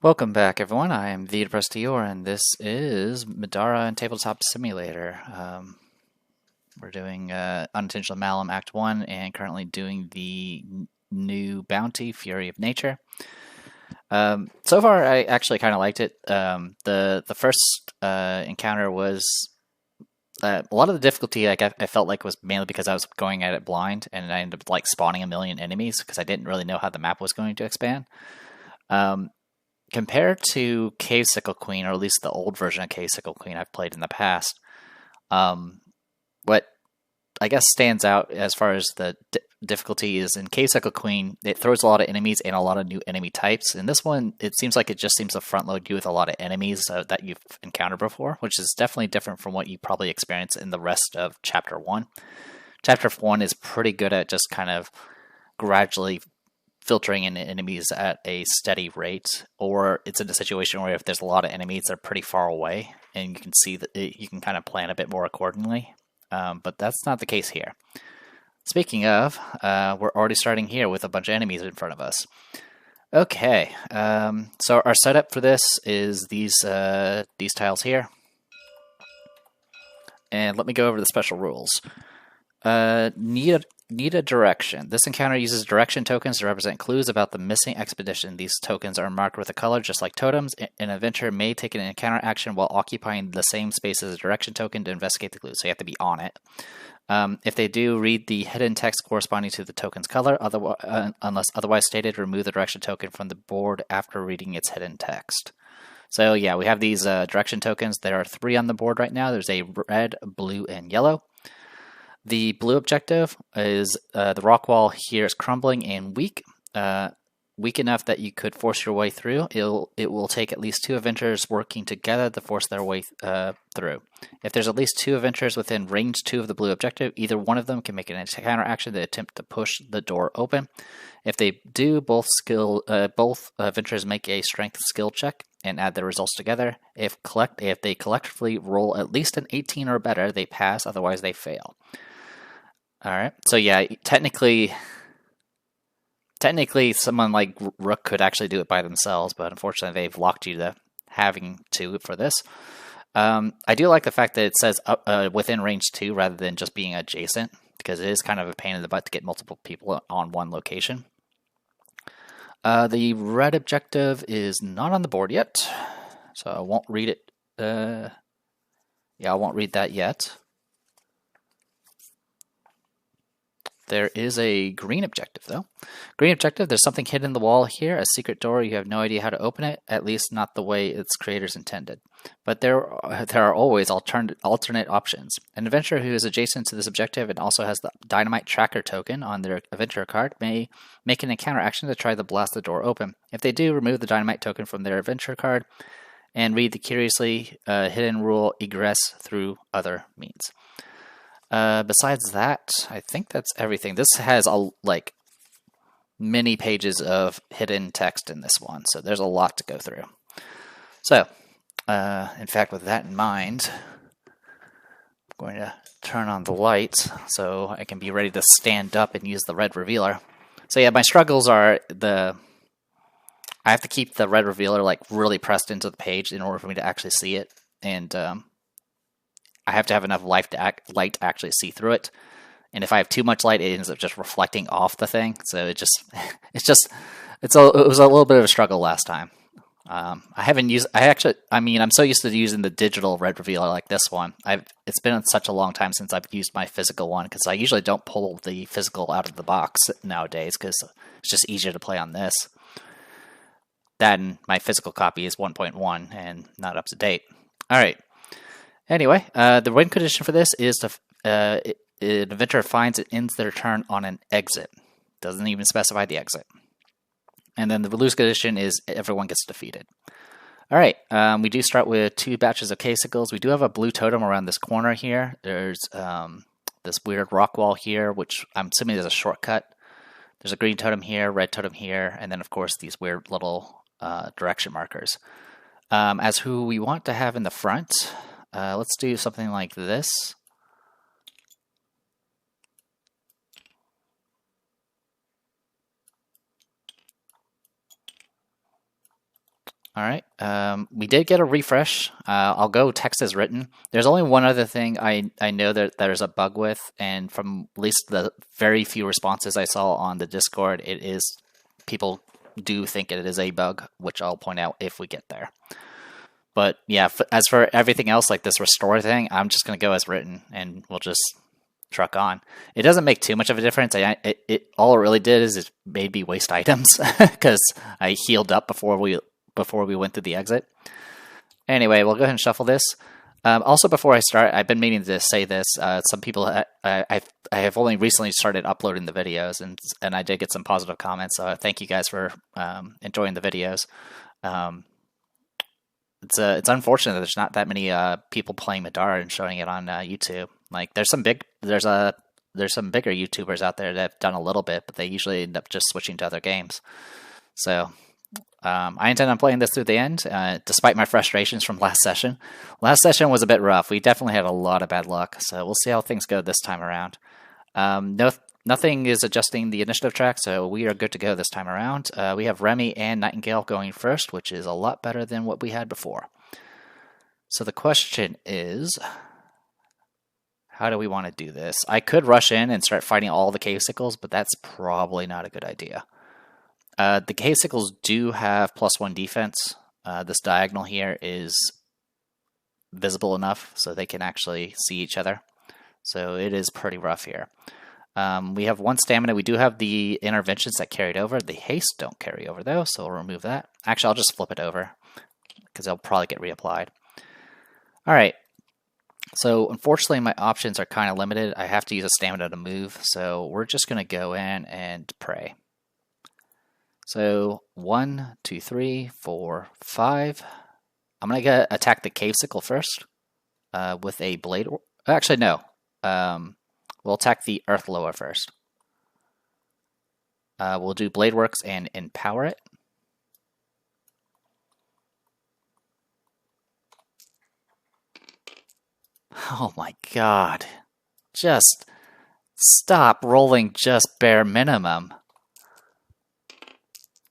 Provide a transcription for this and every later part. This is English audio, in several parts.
Welcome back, everyone. I am the Depressed Dior, and this is Middara and Tabletop Simulator. We're doing Unintentional Malum Act 1 and currently doing the new bounty, Fury of Nature. So far, I actually kind of liked it. The first encounter was a lot of the difficulty. I felt like was mainly because I was going at it blind, and I ended up spawning a million enemies because I didn't really know how the map was going to expand. Compared to Cave Sickle Queen, or at least the old version of Cave Sickle Queen I've played in the past, what I guess stands out as far as the difficulty is in Cave Sickle Queen, it throws a lot of enemies and a lot of new enemy types. In this one, it seems like it just seems to front load you with a lot of enemies that you've encountered before, which is definitely different from what you probably experience in the rest of Chapter 1. Chapter 1 is pretty good at just kind of gradually filtering in enemies at a steady rate, or it's in a situation where if there's a lot of enemies, they're pretty far away, and you can see that you can kind of plan a bit more accordingly. But that's not the case here. Speaking of, we're already starting here with a bunch of enemies in front of us. Okay, so our setup for this is these tiles here, and let me go over the special rules. Need a direction. This encounter uses direction tokens to represent clues about the missing expedition. These tokens are marked with a color just like totems. An adventurer may take an encounter action while occupying the same space as a direction token to investigate the clue, so you have to be on it. If they do, read the hidden text corresponding to the token's color. Unless otherwise stated, remove the direction token from the board after reading its hidden text. So yeah, we have these direction tokens. There are 3 on the board right now. There's a red, blue, and yellow. The blue objective is the rock wall here is crumbling and weak. Weak enough that you could force your way through. It will take at least 2 adventurers working together to force their way through. If there's at least 2 adventurers within range 2 of the blue objective, either one of them can make an encounter action to attempt to push the door open. If they do, both adventurers make a strength skill check and add their results together. If they collectively roll at least an 18 or better, they pass. Otherwise, they fail. All right. So yeah, technically, someone like Rook could actually do it by themselves, but unfortunately, they've locked you to having to for this. I do like the fact that it says within range 2 rather than just being adjacent, because it is kind of a pain in the butt to get multiple people on one location. The red objective is not on the board yet, so I won't read it. Yeah, I won't read that yet. There is a green objective, though. Green objective, there's something hidden in the wall here, a secret door. You have no idea how to open it, at least not the way its creators intended. But there are always alternate options. An adventurer who is adjacent to this objective and also has the dynamite tracker token on their adventurer card may make an encounter action to try to blast the door open. If they do, remove the dynamite token from their adventurer card and read the curiously hidden rule, egress through other means. Besides that, I think that's everything. This has many pages of hidden text in this one, so there's a lot to go through. So, in fact, with that in mind, I'm going to turn on the light so I can be ready to stand up and use the red revealer. So yeah, my struggles are I have to keep the red revealer really pressed into the page in order for me to actually see it, and I have to have enough light to actually see through it. And if I have too much light, it ends up just reflecting off the thing. So it was a little bit of a struggle last time. I'm so used to using the digital red revealer like this one. It's been such a long time since I've used my physical one, because I usually don't pull the physical out of the box nowadays, because it's just easier to play on this. Then my physical copy is 1.1 and not up to date. All right. Anyway, the win condition for this is an adventurer finds it ends their turn on an exit. Doesn't even specify the exit. And then the lose condition is everyone gets defeated. All right, we do start with 2 batches of casicles. We do have a blue totem around this corner here. There's this weird rock wall here, which I'm assuming is a shortcut. There's a green totem here, red totem here, and then of course these weird little direction markers. As who we want to have in the front, let's do something like this. All right. We did get a refresh. I'll go text as written. There's only one other thing I know that there's a bug with, and from at least the very few responses I saw on the Discord, it is people do think it is a bug, which I'll point out if we get there. But yeah, as for everything else, like this restore thing, I'm just going to go as written, and we'll just truck on. It doesn't make too much of a difference. All it really did is it made me waste items because I healed up before we went through the exit. Anyway, we'll go ahead and shuffle this. Also, before I start, I've been meaning to say this. Some people, I have only recently started uploading the videos, and I did get some positive comments. So thank you guys for enjoying the videos. It's unfortunate that there's not that many people playing Middara and showing it on YouTube. Like there's some bigger YouTubers out there that have done a little bit, but they usually end up just switching to other games. So I intend on playing this through the end, despite my frustrations from last session. Last session was a bit rough. We definitely had a lot of bad luck, so we'll see how things go this time around. Nothing is adjusting the initiative track, so we are good to go this time around. We have Remy and Nightingale going first, which is a lot better than what we had before. So the question is, how do we want to do this? I could rush in and start fighting all the cave sickles, but that's probably not a good idea. The cave sickles do have +1 defense. This diagonal here is visible enough so they can actually see each other. So it is pretty rough here. We have 1 stamina. We do have the interventions that carried over. The haste don't carry over though, so we'll remove that. Actually, I'll just flip it over because they'll probably get reapplied. All right. So unfortunately, my options are kind of limited. I have to use a stamina to move, so we're just going to go in and pray. So 1, 2, 3, 4, 5. I'm going to attack the cave sickle first with a blade. Actually, no. We'll attack the earth lower first. We'll do blade works and empower it. Oh my god. Just stop rolling just bare minimum.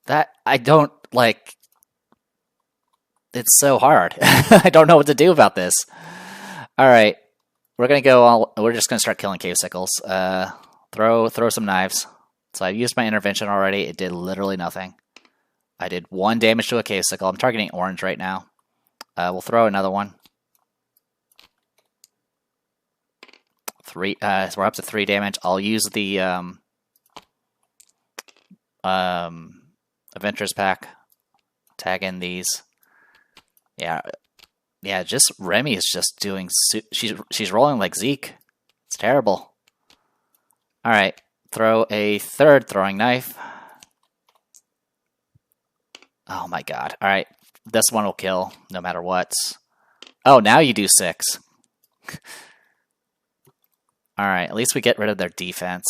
That, I don't, like, it's so hard. I don't know what to do about this. Alright, we're just gonna start killing cave sickles. Throw some knives. So I used my intervention already, it did literally nothing. I did 1 damage to a cave sickle. I'm targeting orange right now. We'll throw another one. 3, so we're up to 3 damage. I'll use the Adventures pack. Tag in these. Yeah, just Remy is just doing. She's rolling like Zeke. It's terrible. All right, throw a 3rd throwing knife. Oh my god! All right, this one will kill no matter what. Oh, now you do 6. All right, at least we get rid of their defense.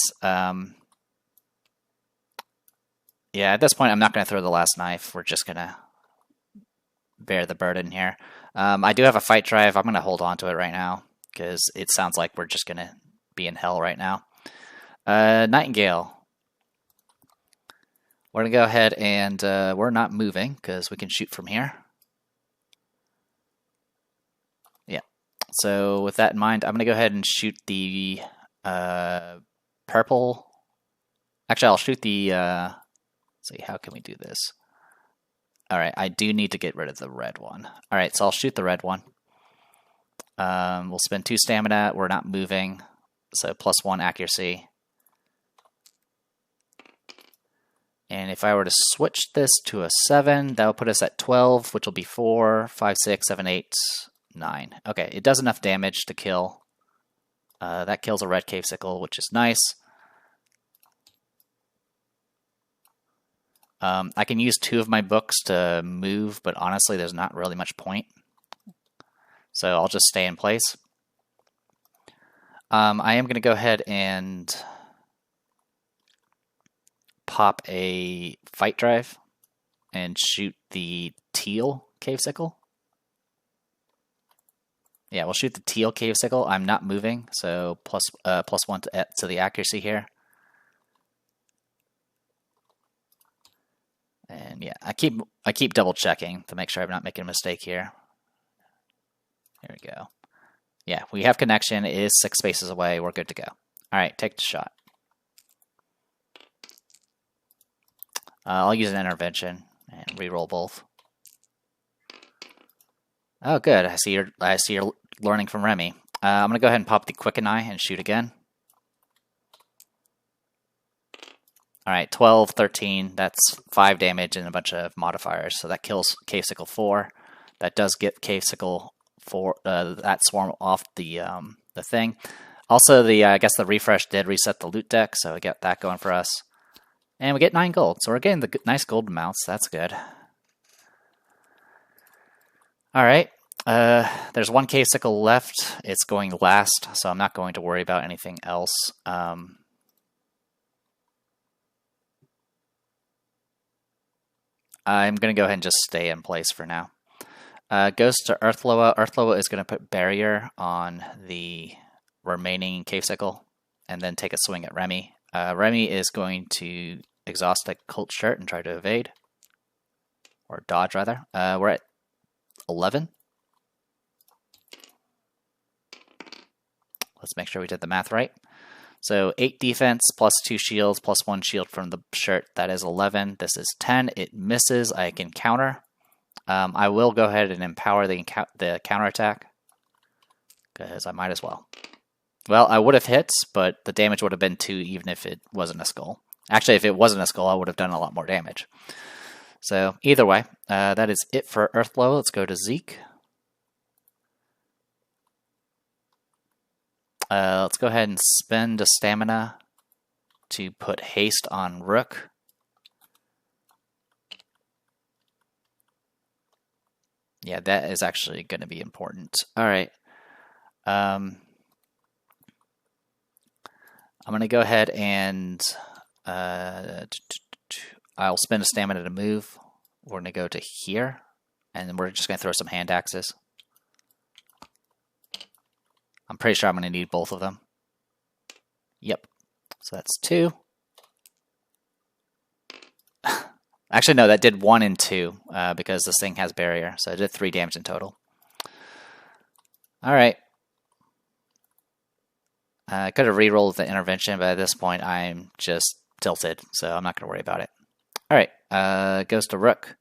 Yeah, at this point, I'm not going to throw the last knife. We're just going to bear the burden here. I do have a fight drive. I'm going to hold on to it right now because it sounds like we're just going to be in hell right now. Nightingale. We're going to go ahead and we're not moving because we can shoot from here. Yeah. So with that in mind, I'm going to go ahead and shoot the purple. Actually, I'll shoot the... let's see, how can we do this? Alright, I do need to get rid of the red one. Alright, so I'll shoot the red one. We'll spend 2 stamina. We're not moving. So +1 accuracy. And if I were to switch this to a 7, that will put us at 12, which will be 4, 5, 6, 7, 8, 9. Okay, it does enough damage to kill. That kills a red cave sickle, which is nice. I can use 2 of my books to move, but honestly, there's not really much point. So I'll just stay in place. I am going to go ahead and pop a fight drive and shoot the teal cave sickle. Yeah, we'll shoot the teal cave sickle. I'm not moving, so +1 to the accuracy here. And yeah, I keep double checking to make sure I'm not making a mistake here. Here we go. Yeah, we have connection. It is 6 spaces away. We're good to go. All right, take the shot. I'll use an intervention and reroll both. Oh, good. I see you're learning from Remy. I'm gonna go ahead and pop the Quicken Eye and shoot again. All right, 12, 13. That's 5 damage and a bunch of modifiers. So that kills Cave Sickle 4. That does get Cave Sickle 4 that swarm off the thing. Also, I guess the refresh did reset the loot deck, so we get that going for us. And we get 9 gold, so we're getting the nice gold amounts. That's good. All right, there's 1 Cave Sickle left. It's going last, so I'm not going to worry about anything else. I'm going to go ahead and just stay in place for now. Goes to Earthloa. Earthloa is going to put barrier on the remaining Cave Sickle and then take a swing at Remy. Remy is going to exhaust a Cult Shirt and try to evade. Or dodge, rather. We're at 11. Let's make sure we did the math right. So 8 defense plus 2 shields plus 1 shield from the shirt. That is 11. This is 10. It misses. I can counter. I will go ahead and empower the counterattack because I might as well. Well, I would have hit, but the damage would have been 2 even if it wasn't a skull. Actually, if it wasn't a skull, I would have done a lot more damage. So either way, that is it for Earthlow. Let's go to Zeke. Let's go ahead and spend a stamina to put haste on Rook. Yeah, that is actually going to be important. All right. I'm going to go ahead and I'll spend a stamina to move. We're going to go to here, and then we're just going to throw some hand axes. I'm pretty sure I'm going to need both of them. Yep. So that's 2. Actually, no, that did 1 and 2 because this thing has barrier. So it did 3 damage in total. All right. I could have re-rolled the intervention, but at this point I'm just tilted, so I'm not going to worry about it. All right. Goes to Rook.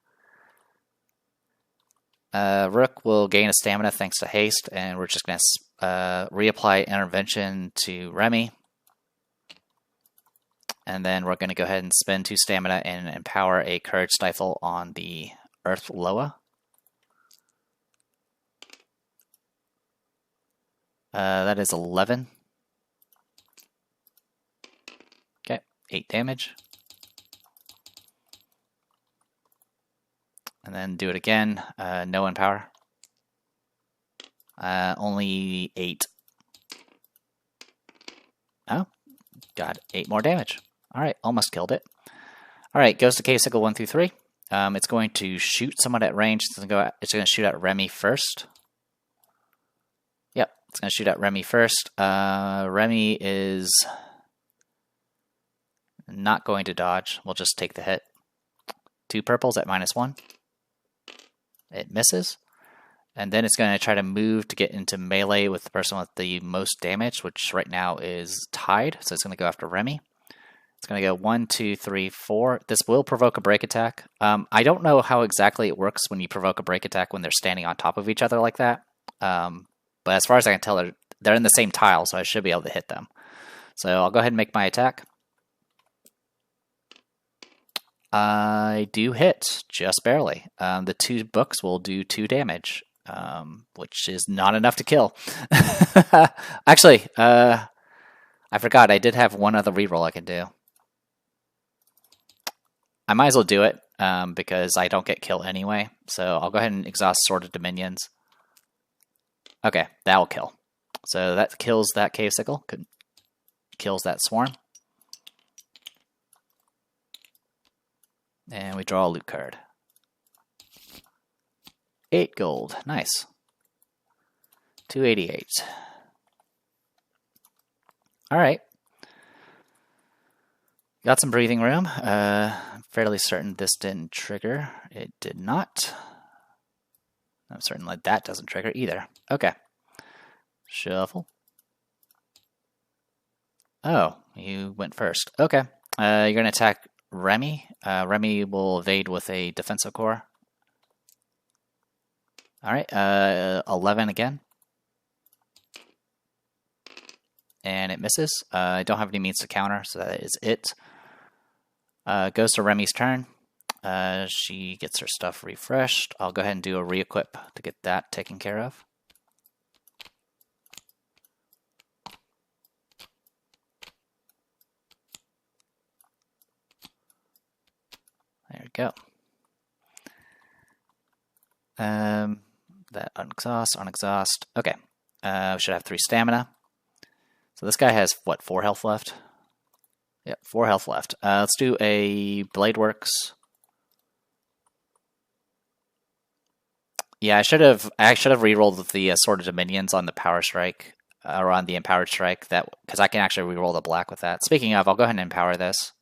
Rook will gain a stamina thanks to haste, and we're just going to reapply intervention to Remy. And then we're going to go ahead and spend 2 stamina and empower a Courage Stifle on the Earthloa. That is 11. Okay, 8 damage. And then do it again. No empower. Only 8. Oh, got 8 more damage. All right, almost killed it. All right, goes to Cave Sickle 1 through 3. It's going to shoot someone at range. It's going to shoot at Remy first. Yep, it's going to shoot at Remy first. Remy is not going to dodge. We'll just take the hit. 2 purples at -1. It misses. And then it's going to try to move to get into melee with the person with the most damage, which right now is tied. So it's going to go after Remy. It's going to go 1, 2, 3, 4. This will provoke a break attack. I don't know how exactly it works when you provoke a break attack when they're standing on top of each other like that. But as far as I can tell, they're in the same tile, so I should be able to hit them. So I'll go ahead and make my attack. I do hit, just barely. The 2 books will do 2 damage, which is not enough to kill. Actually, I forgot, I did have one other reroll I can do. I might as well do it, because I don't get kill anyway. So I'll go ahead and exhaust Sword of Dominions. Okay, that will kill. So that kills that Cave Sickle. Kills that Swarm. And we draw a loot card. 8 gold. Nice. 288. Alright. Got some breathing room. fairly certain this didn't trigger. It did not. I'm certain like that doesn't trigger either. Okay. Shuffle. Oh, you went first. Okay. You're going to attack Remy. Remy will evade with a defensive core. All right. 11 again. And it misses. I don't have any means to counter, so that is it. Goes to Remy's turn. She gets her stuff refreshed. I'll go ahead and do a re-equip to get that taken care of. There we go. That unexhaust. Okay. Should have 3 stamina. So this guy has, what, 4 health left? Yep, 4 health left. Let's do a Blade Works. Yeah, I should have rerolled the Sword of Dominions on the Power Strike, or on the Empowered Strike, because I can actually reroll the black with that. Speaking of, I'll go ahead and empower this,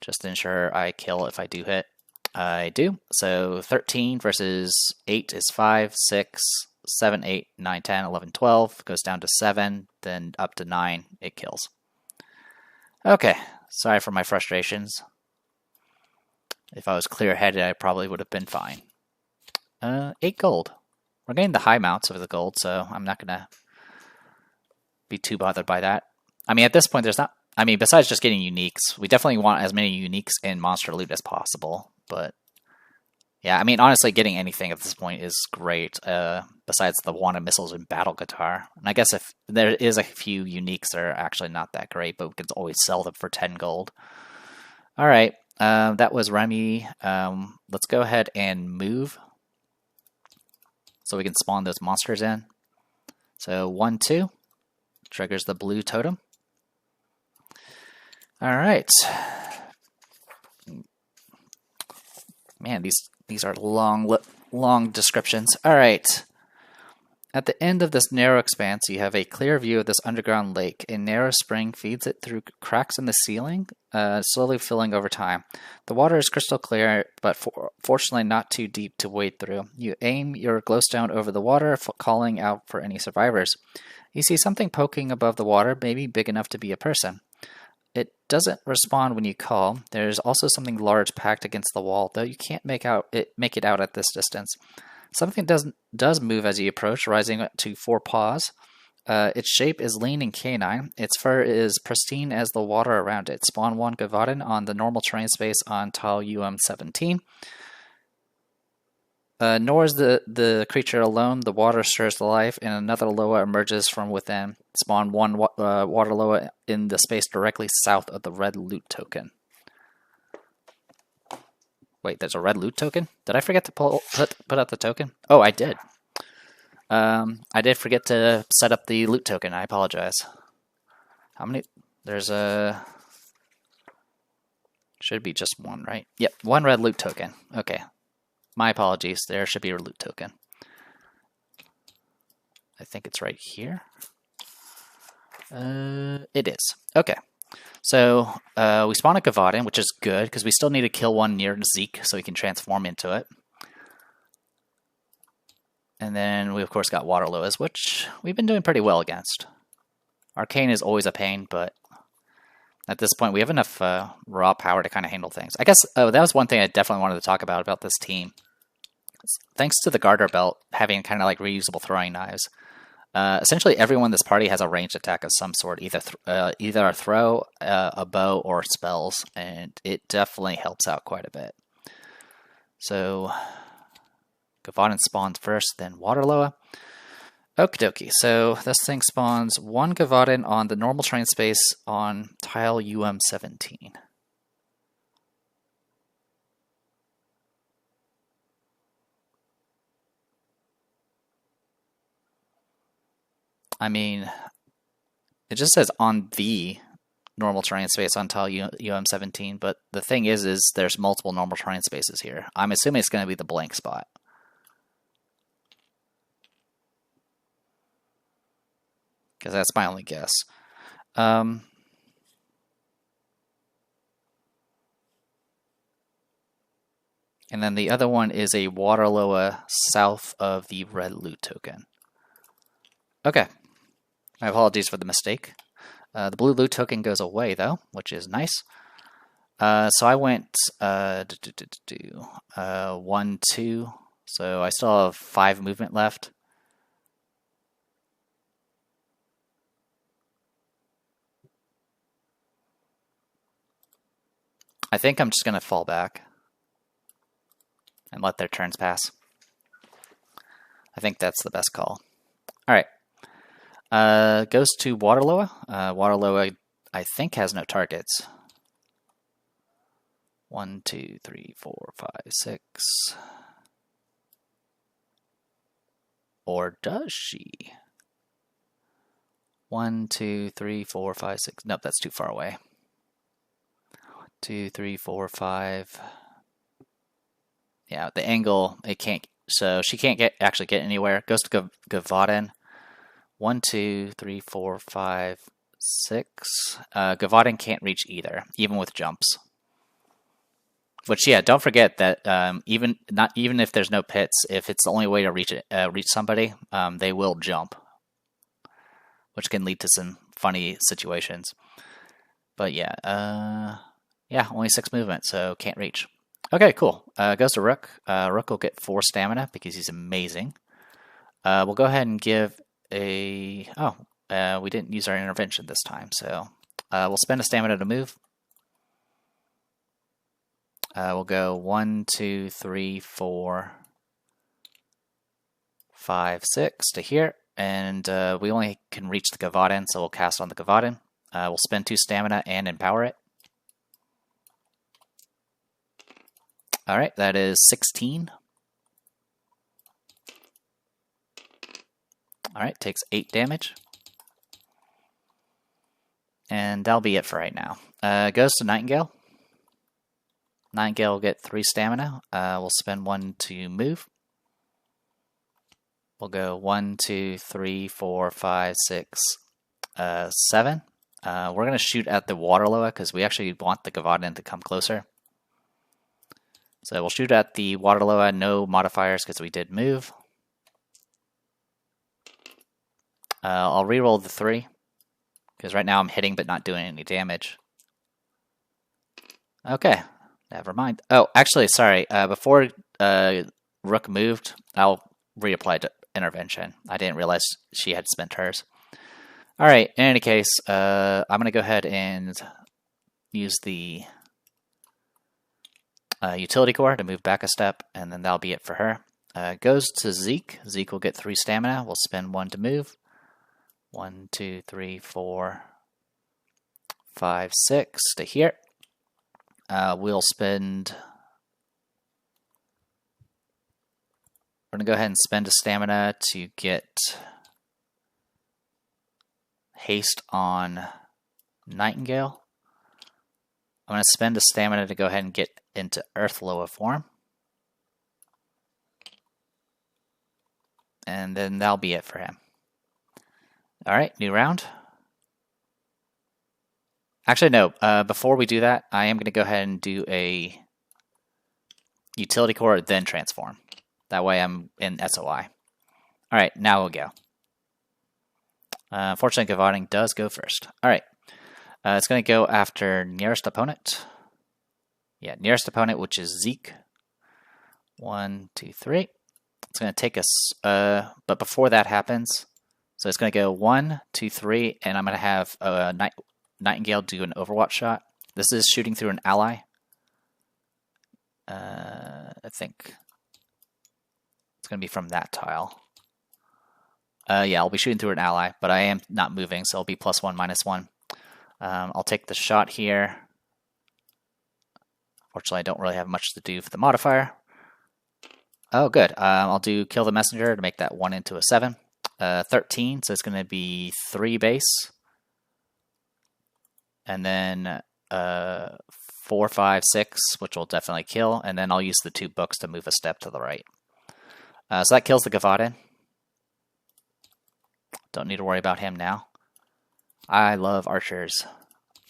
just to ensure I kill if I do hit. I do. So 13 versus 8 is 5, 6, 7, 8, 9, 10, 11, 12. Goes down to 7, then up to 9. It kills. Okay. Sorry for my frustrations. If I was clear-headed, I probably would have been fine. 8 gold. We're getting the high mounts of the gold, so I'm not going to be too bothered by that. I mean, at this point, there's not... I mean, besides just getting uniques, we definitely want as many uniques in monster loot as possible. But, yeah, I mean, honestly, getting anything at this point is great, besides the wanted missiles and battle guitar. And I guess if there is a few uniques that are actually not that great, but we can always sell them for 10 gold. All right, that was Remy. Let's go ahead and move, so we can spawn those monsters in. So 1, 2 triggers the blue totem. All right. Man, these are long descriptions. All right. At the end of this narrow expanse, you have a clear view of this underground lake. A narrow spring feeds it through cracks in the ceiling, slowly filling over time. The water is crystal clear, but fortunately not too deep to wade through. You aim your glowstone over the water, calling out for any survivors. You see something poking above the water, maybe big enough to be a person. It doesn't respond when you call. There's also something large packed against the wall, though you can't make it out at this distance. Something does move as you approach, rising to 4 paws. Its shape is lean and canine. Its fur is pristine as the water around it. Spawn 1 Gavaden on the normal terrain space on tile UM17. Nor is the creature alone. The water stirs to life, and another Loa emerges from within. Spawn 1 water Loa in the space directly south of the red loot token. Wait, there's a red loot token? Did I forget to put out the token? Oh, I did. I did forget to set up the loot token. I apologize. How many? There's a... Should be just 1, right? Yep, 1 red loot token. Okay. My apologies. There should be a loot token. I think it's right here. It is. Okay. So, we spawn a Gavaden, which is good, because we still need to kill one near Zeke so he can transform into it. And then we, of course, got Water Loas, which we've been doing pretty well against. Arcane is always a pain, but at this point, we have enough raw power to kind of handle things. I guess that was one thing I definitely wanted to talk about this team. Thanks to the Garter Belt having kind of like reusable throwing knives, essentially everyone in this party has a ranged attack of some sort, either a throw, a bow, or spells, and it definitely helps out quite a bit. So, Gavaden spawns first, then Water Loa. Okie dokie, so this thing spawns 1 Gavaden on the normal terrain space on tile UM17. I mean, it just says on the normal terrain space on tile UM17, but the thing is there's multiple normal terrain spaces here. I'm assuming it's going to be the blank spot. Because that's my only guess. And then the other one is a water loa south of the red loot token. Okay. My apologies for the mistake. The blue loot token goes away, though, which is nice. So I went 1, 2. So I still have 5 movement left. I think I'm just going to fall back and let their turns pass. I think that's the best call. All right. Goes to Waterloa. Waterloa, I think, has no targets. 1, 2, 3, 4, 5, 6. Or does she? 1, 2, 3, 4, 5, 6. Nope, that's too far away. 2, 3, 4, 5. Yeah, the angle, it can't. So she can't actually get anywhere. Goes to Gavaden. 1, 2, 3, 4, 5, 6. Gavaden can't reach either, even with jumps. Which, yeah, don't forget that even if there's no pits, if it's the only way to reach somebody, they will jump, which can lead to some funny situations. But yeah, only 6 movement, so can't reach. Okay, cool. Goes to Rook. Rook will get 4 stamina because he's amazing. We'll go ahead and give a... we didn't use our intervention this time, so we'll spend a stamina to move. We'll go 1, 2, 3, 4, 5, 6 to here, and we only can reach the Gavaden, so we'll cast on the Gavaden. We'll spend 2 stamina and empower it. Alright, that is 16. Alright, takes 8 damage. And that'll be it for right now. Goes to Nightingale. Nightingale will get 3 stamina. We'll spend 1 to move. We'll go 1, 2, 3, 4, 5, 6, 7. We're going to shoot at the Waterloa because we actually want the Gavaden to come closer. So we'll shoot at the Waterloa, no modifiers because we did move. I'll reroll the 3 because right now I'm hitting but not doing any damage. Okay. Never mind. Oh, actually, sorry. Before Rook moved, I'll reapply to intervention. I didn't realize she had spent hers. All right. In any case, I'm going to go ahead and use the utility core to move back a step, and then that'll be it for her. Goes to Zeke. Zeke will get 3 stamina. We'll spend 1 to move. 1, 2, 3, 4, 5, 6 to here. We'll spend... We're going to go ahead and spend a stamina to get haste on Nightingale. I'm going to spend a stamina to go ahead and get into Earthloa form. And then that'll be it for him. Alright, new round. Actually, no. Before we do that, I am going to go ahead and do a utility core, then transform. That way I'm in SOI. Alright, now we'll go. Unfortunately, Gavaden does go first. Alright. It's going to go after nearest opponent. Yeah, nearest opponent, which is Zeke. 1, 2, 3. It's going to take us... but before that happens... So it's going to go 1, 2, 3, and I'm going to have Nightingale do an Overwatch shot. This is shooting through an ally. I think it's going to be from that tile. Yeah, I'll be shooting through an ally, but I am not moving, so I'll be +1, -1. I'll take the shot here. Fortunately, I don't really have much to do for the modifier. Oh, good. I'll do Kill the Messenger to make that 1 into a 7. 13, so it's going to be 3 base. And then 4, 5, 6, which will definitely kill. And then I'll use the 2 books to move a step to the right. So that kills the Gavaden. Don't need to worry about him now. I love archers.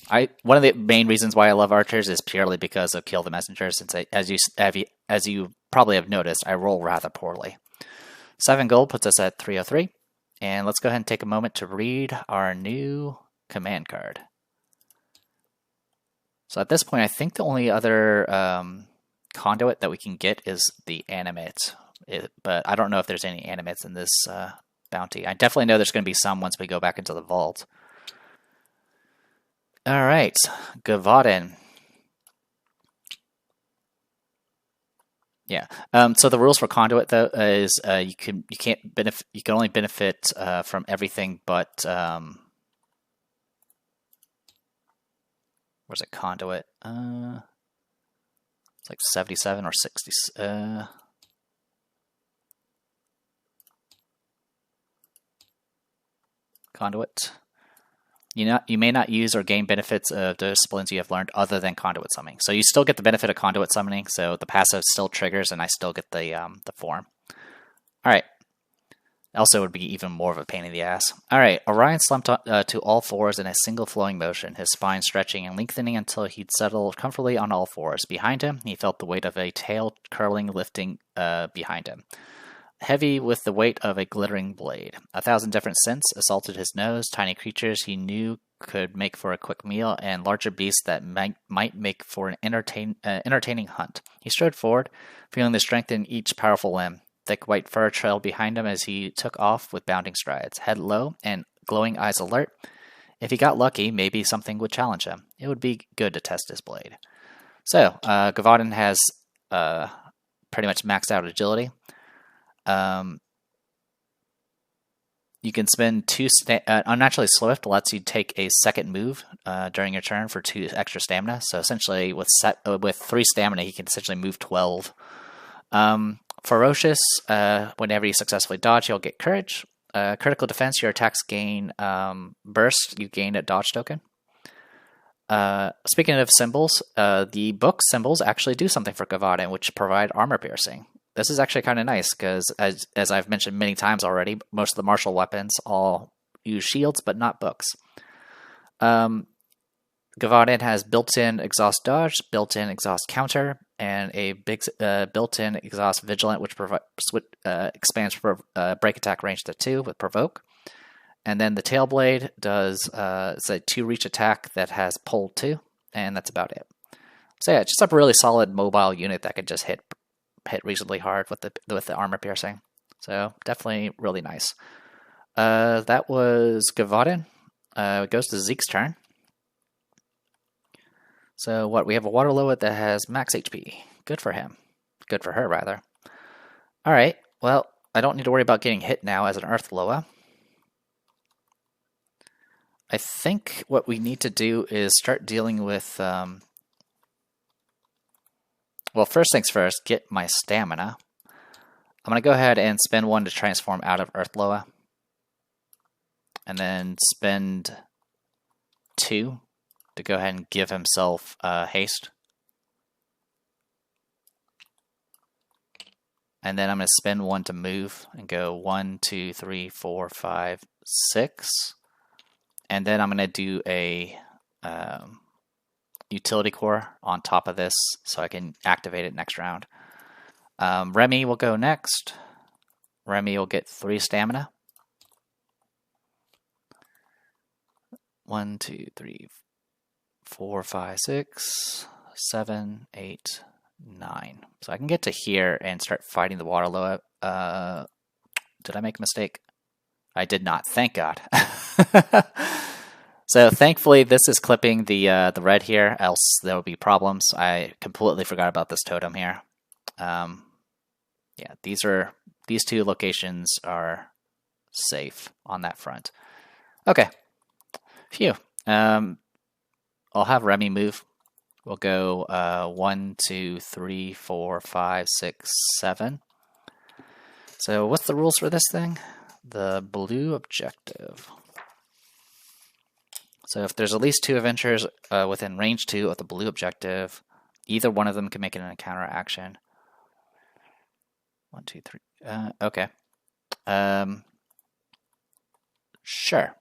One of the main reasons why I love archers is purely because of kill the messenger. Since as you probably have noticed, I roll rather poorly. 7 gold puts us at 303, and let's go ahead and take a moment to read our new command card. So at this point, I think the only other conduit that we can get is the animate, but I don't know if there's any animates in this bounty. I definitely know there's going to be some once we go back into the vault. All right, Gavaden. Yeah. So the rules for conduit though is you can only benefit from everything but where's it conduit? It's like 77 or 60. Conduit. You may not use or gain benefits of disciplines you have learned other than conduit summoning. So you still get the benefit of conduit summoning. So the passive still triggers, and I still get the form. All right. Also, would be even more of a pain in the ass. All right. Orion slumped to all fours in a single flowing motion, his spine stretching and lengthening until he'd settled comfortably on all fours. Behind him, he felt the weight of a tail curling, lifting behind him. Heavy with the weight of a glittering blade. 1,000 different scents assaulted his nose, tiny creatures he knew could make for a quick meal, and larger beasts that might make for an entertaining hunt. He strode forward, feeling the strength in each powerful limb. Thick white fur trailed behind him as he took off with bounding strides, head low and glowing eyes alert. If he got lucky, maybe something would challenge him. It would be good to test his blade. So, Gavaden has pretty much maxed out agility. You can spend 2 unnaturally swift lets you take a second move during your turn for 2 extra stamina. So essentially, with 3 stamina, he can essentially move 12. Ferocious. Whenever you successfully dodge, you'll get courage. Critical defense. Your attacks gain burst. You gain a dodge token. Speaking of symbols, the book symbols actually do something for Gavaden, which provide armor piercing. This is actually kind of nice because, as I've mentioned many times already, most of the martial weapons all use shields, but not books. Gavaden has built-in exhaust dodge, built-in exhaust counter, and a big built-in exhaust vigilant, which expands break attack range to 2 with provoke. And then the tail blade does it's a 2-reach attack that has pull 2, and that's about it. So yeah, just a really solid mobile unit that could just hit reasonably hard with the armor piercing. So definitely really nice. That was Gavaden. It goes to Zeke's turn. So what, we have a water Loa that has max HP. Good for him. Good for her, rather. Alright, well, I don't need to worry about getting hit now as an Earth Loa. I think what we need to do is start dealing with... well, first things first, get my stamina. I'm going to go ahead and spend 1 to transform out of Earth Loa. And then spend 2 to go ahead and give himself haste. And then I'm going to spend 1 to move and go 1, 2, 3, 4, 5, 6. And then I'm going to do a utility core on top of this so I can activate it next round. Remy will go next. Remy will get 3 stamina. 1, 2, 3, 4, 5, 6, 7, 8, 9. So I can get to here and start fighting the water Loa. Did I make a mistake? I did not. Thank God. So thankfully, this is clipping the red here. Else there will be problems. I completely forgot about this totem here. Yeah, these 2 locations are safe on that front. Okay. Phew. I'll have Remy move. We'll go 1, 2, 3, 4, 5, 6, 7. So what's the rules for this thing? The blue objective. So if there's at least 2 adventures within range 2 of the blue objective, either one of them can make it an encounter action. 1, 2, 3. Okay. Sure.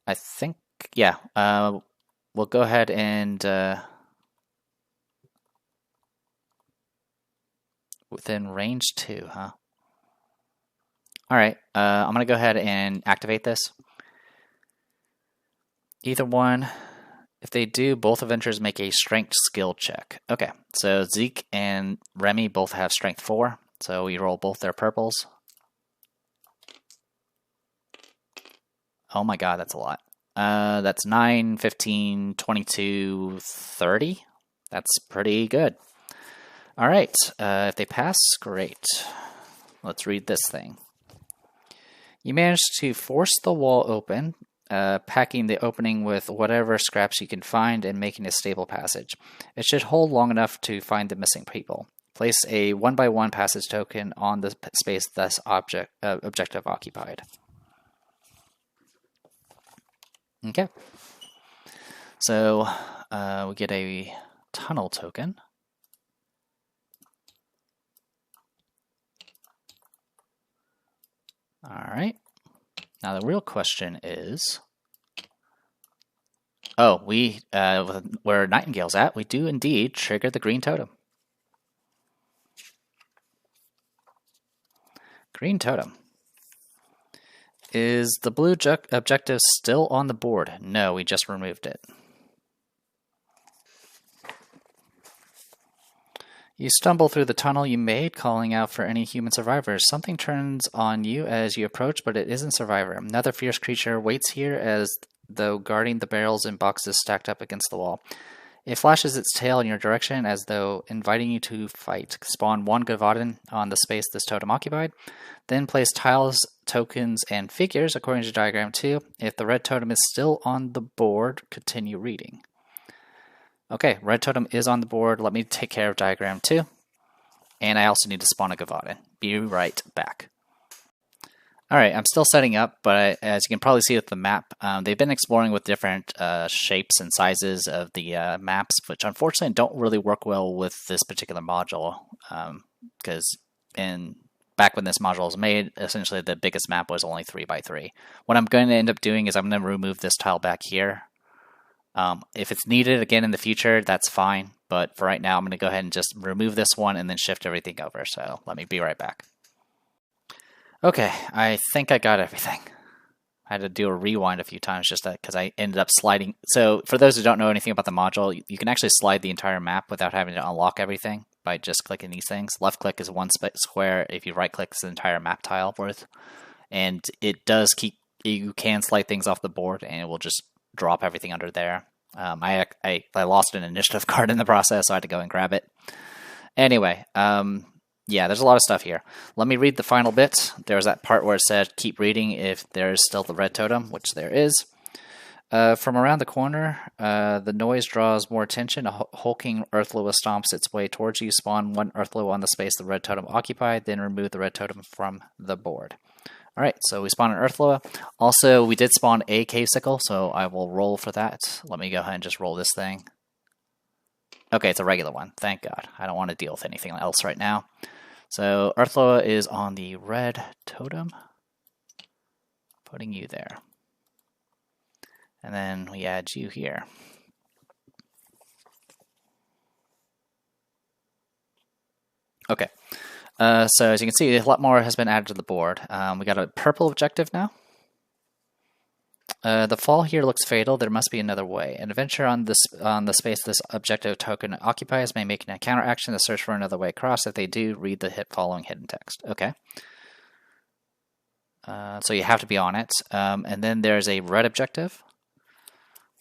I think yeah, we'll go ahead and within range 2, huh? All right, I'm gonna go ahead and activate this. Either one, if they do, both adventurers make a strength skill check. Okay, so Zeke and Remy both have strength 4, so we roll both their purples. Oh my god, that's a lot. That's 9, 15, 22, 30. That's pretty good. All right, if they pass, great. Let's read this thing. You managed to force the wall open, packing the opening with whatever scraps you can find and making a stable passage. It should hold long enough to find the missing people. Place a 1x1 passage token on the space thus objective occupied. Okay. So we get a tunnel token. All right. Now the real question is, oh, where Nightingale's at, we do indeed trigger the green totem. Green totem. Is the blue objective still on the board? No, we just removed it. You stumble through the tunnel you made, calling out for any human survivors. Something turns on you as you approach, but it isn't Survivor. Another fierce creature waits here as though guarding the barrels and boxes stacked up against the wall. It flashes its tail in your direction as though inviting you to fight. Spawn 1 Gavaden on the space this totem occupied. Then place tiles, tokens, and figures according to diagram 2. If the red totem is still on the board, continue reading. Okay, red totem is on the board. Let me take care of diagram 2. And I also need to spawn a Gavaden. Be right back. Alright, I'm still setting up, but as you can probably see with the map, they've been exploring with different shapes and sizes of the maps, which unfortunately don't really work well with this particular module, because back when this module was made, essentially the biggest map was only 3x3. What I'm going to end up doing is I'm going to remove this tile back here. If it's needed again in the future, that's fine, but for right now I'm going to go ahead and just remove this one and then shift everything over, so let me be right back. Okay, I think I got everything. I had to do a rewind a few times just because I ended up sliding. So for those who don't know anything about the module, you can actually slide the entire map without having to unlock everything by just clicking these things. Left click is one square. If you right click, it's the entire map tile worth. And it does you can slide things off the board and it will just drop everything under there. I lost an initiative card in the process, so I had to go and grab it. Anyway, yeah, there's a lot of stuff here. Let me read the final bit. There was that part where it said, keep reading if there is still the red totem, which there is. From around the corner, the noise draws more attention. A hulking Earthloa stomps its way towards you. Spawn 1 Earthloa on the space the red totem occupied, then remove the red totem from the board. Alright, so we spawn an Earthloa. Also, we did spawn a cave sickle, so I will roll for that. Let me go ahead and just roll this thing. Okay, it's a regular one. Thank God. I don't want to deal with anything else right now. So Earthloa is on the red totem. Putting you there. And then we add you here. Okay. So as you can see, a lot more has been added to the board. We got a purple objective now. The fall here looks fatal. There must be another way. An adventurer on the space this objective token occupies may make a counteraction to search for another way across. If they do, read the following hidden text. Okay. So you have to be on it. And then there's a red objective,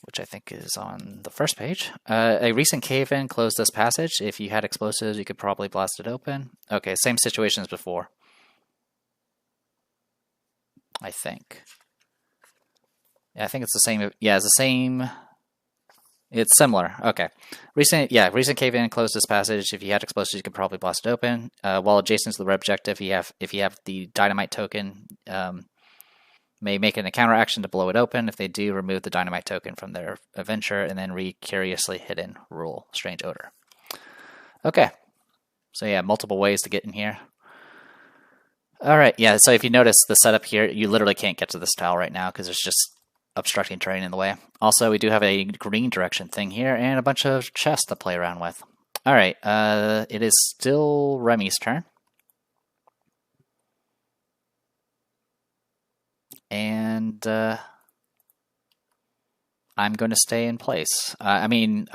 which I think is on the first page. A recent cave-in closed this passage. If you had explosives, you could probably blast it open. Okay, same situation as before, I think. Yeah, I think it's the same. Yeah, it's the same. It's similar. Okay. Recent cave-in closed this passage. If you had explosives, you could probably blast it open. While adjacent to the red objective, if you have the dynamite token, may make a counteraction to blow it open. If they do, remove the dynamite token from their adventure and then read curiously hidden rule, strange odor. Okay. So yeah, multiple ways to get in here. All right. Yeah. So if you notice the setup here, you literally can't get to this tile right now because there's just obstructing terrain in the way. Also, we do have a green direction thing here and a bunch of chests to play around with. Alright, it is still Remy's turn. And I'm going to stay in place. I mean,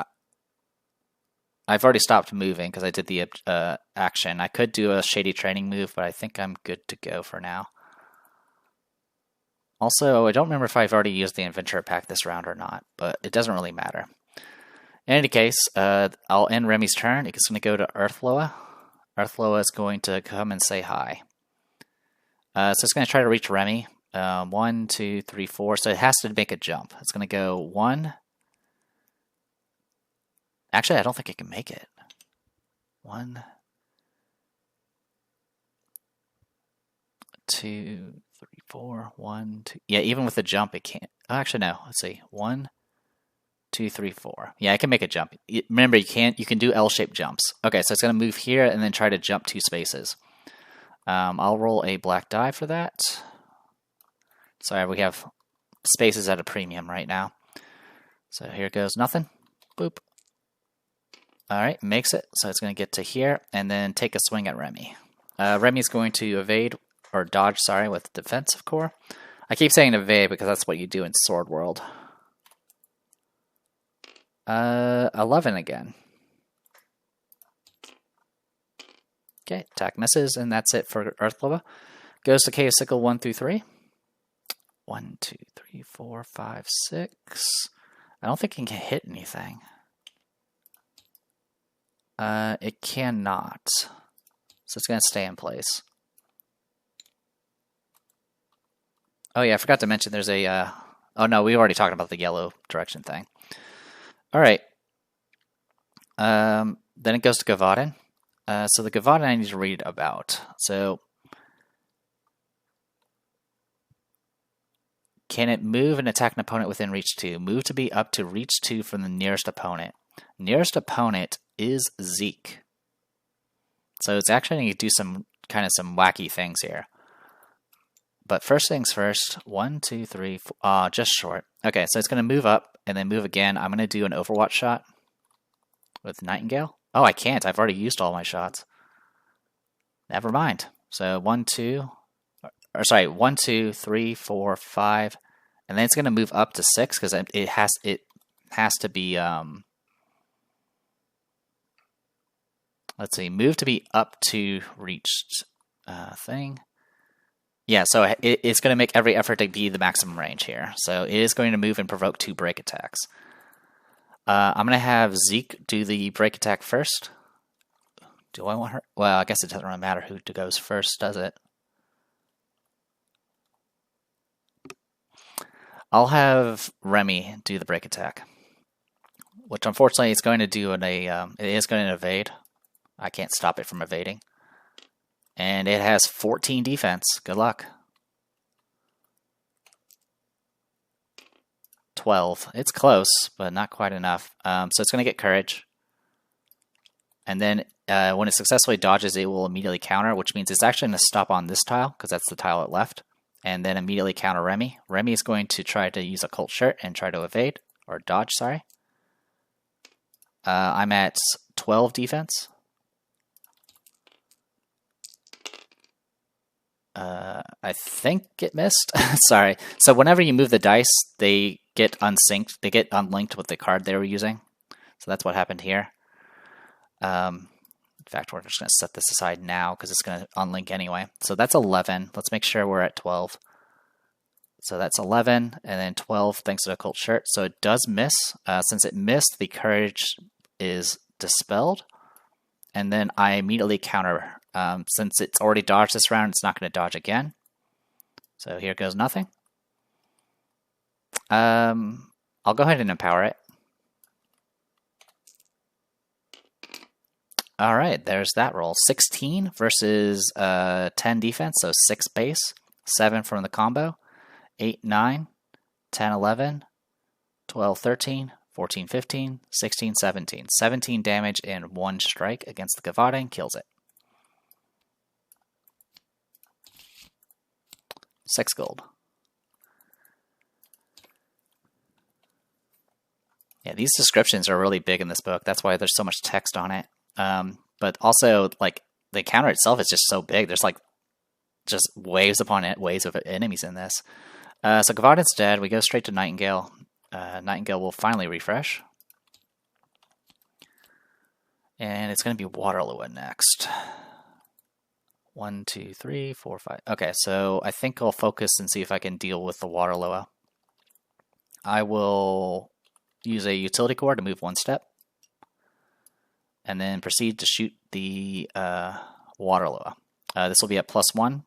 I've already stopped moving because I did the action. I could do a shady training move, but I think I'm good to go for now. Also, I don't remember if I've already used the Adventurer Pack this round or not, but it doesn't really matter. In any case, I'll end Remy's turn. It's going to go to Earthloa. Earthloa is going to come and say hi. So it's going to try to reach Remy. 1, 2, 3, 4. So it has to make a jump. It's going to go 1. Actually, I don't think it can make it. 1, 2, 3, 4. 1, 2. Yeah, even with the jump, it can't. Oh, actually, no. Let's see. 1, 2, 3, 4. Yeah, I can make a jump. Remember, you can do L-shaped jumps. Okay, so it's going to move here and then try to jump 2 spaces. I'll roll a black die for that. Sorry, we have spaces at a premium right now. So here goes nothing. Boop. Alright, makes it. So it's going to get to here and then take a swing at Remy. Remy's going to evade, or dodge, sorry, with defensive core. I keep saying evade because that's what you do in Sword World. 11 again. Okay, attack misses, and that's it for Earthloa. Goes to Chaos Sickle 1 through 3. 1, 2, 3, 4, 5, 6. I don't think it can hit anything. It cannot. So it's going to stay in place. Oh yeah, I forgot to mention there's a... oh no, we already talked about the yellow direction thing. Alright. Then it goes to Gavaden. So the Gavaden I need to read about. So... can it move and attack an opponent within reach 2? Move to be up to reach 2 from the nearest opponent. Nearest opponent is Zeke. So it's actually going to do some wacky things here. But first things first, 1, 2, 3, 4, just short. Okay, so it's going to move up and then move again. I'm going to do an Overwatch shot with Nightingale. Oh, I can't. I've already used all my shots. Never mind. So 1, 2, 1, 2, 3, 4, 5, and then it's going to move up to 6 because it has to be. Let's see, move to be up to reached thing. Yeah, so it's going to make every effort to be the maximum range here. So it is going to move and provoke 2 break attacks. I'm going to have Zeke do the break attack first. Do I want her? Well, I guess it doesn't really matter who goes first, does it? I'll have Remy do the break attack, which unfortunately it's going to do it is going to evade. I can't stop it from evading. And it has 14 defense. Good luck. 12. It's close, but not quite enough. So it's going to get courage. And then when it successfully dodges, it will immediately counter, which means it's actually going to stop on this tile, because that's the tile it left. And then immediately counter Remy. Remy is going to try to use a Cult Shirt and try to evade, or dodge, sorry. I'm at 12 defense. I think it missed. Sorry. So whenever you move the dice, they get unsynced. They get unlinked with the card they were using. So that's what happened here. In fact, we're just going to set this aside now because it's going to unlink anyway. So that's 11. Let's make sure we're at 12. So that's 11, and then 12 thanks to the Cult Shirt. So it does miss. Since it missed, the courage is dispelled. And then I immediately counter. Since it's already dodged this round, it's not going to dodge again. So here goes nothing. I'll go ahead and empower it. All right, there's that roll. 16 versus 10 defense, so 6 base, 7 from the combo, 8, 9, 10, 11, 12, 13, 14, 15, 16, 17. 17 damage in 1 strike against the Gavaden, kills it. 6 gold. Yeah, these descriptions are really big in this book. That's why there's so much text on it. But also, like, the encounter itself is just so big. There's like just waves upon it, waves of enemies in this. So Gavardin's dead. We go straight to Nightingale. Nightingale will finally refresh. And it's going to be Waterloo next. 1, 2, 3, 4, 5. Okay, so I think I'll focus and see if I can deal with the Waterloo. I will use a utility core to move 1 step. And then proceed to shoot the Waterloo. This will be at +1.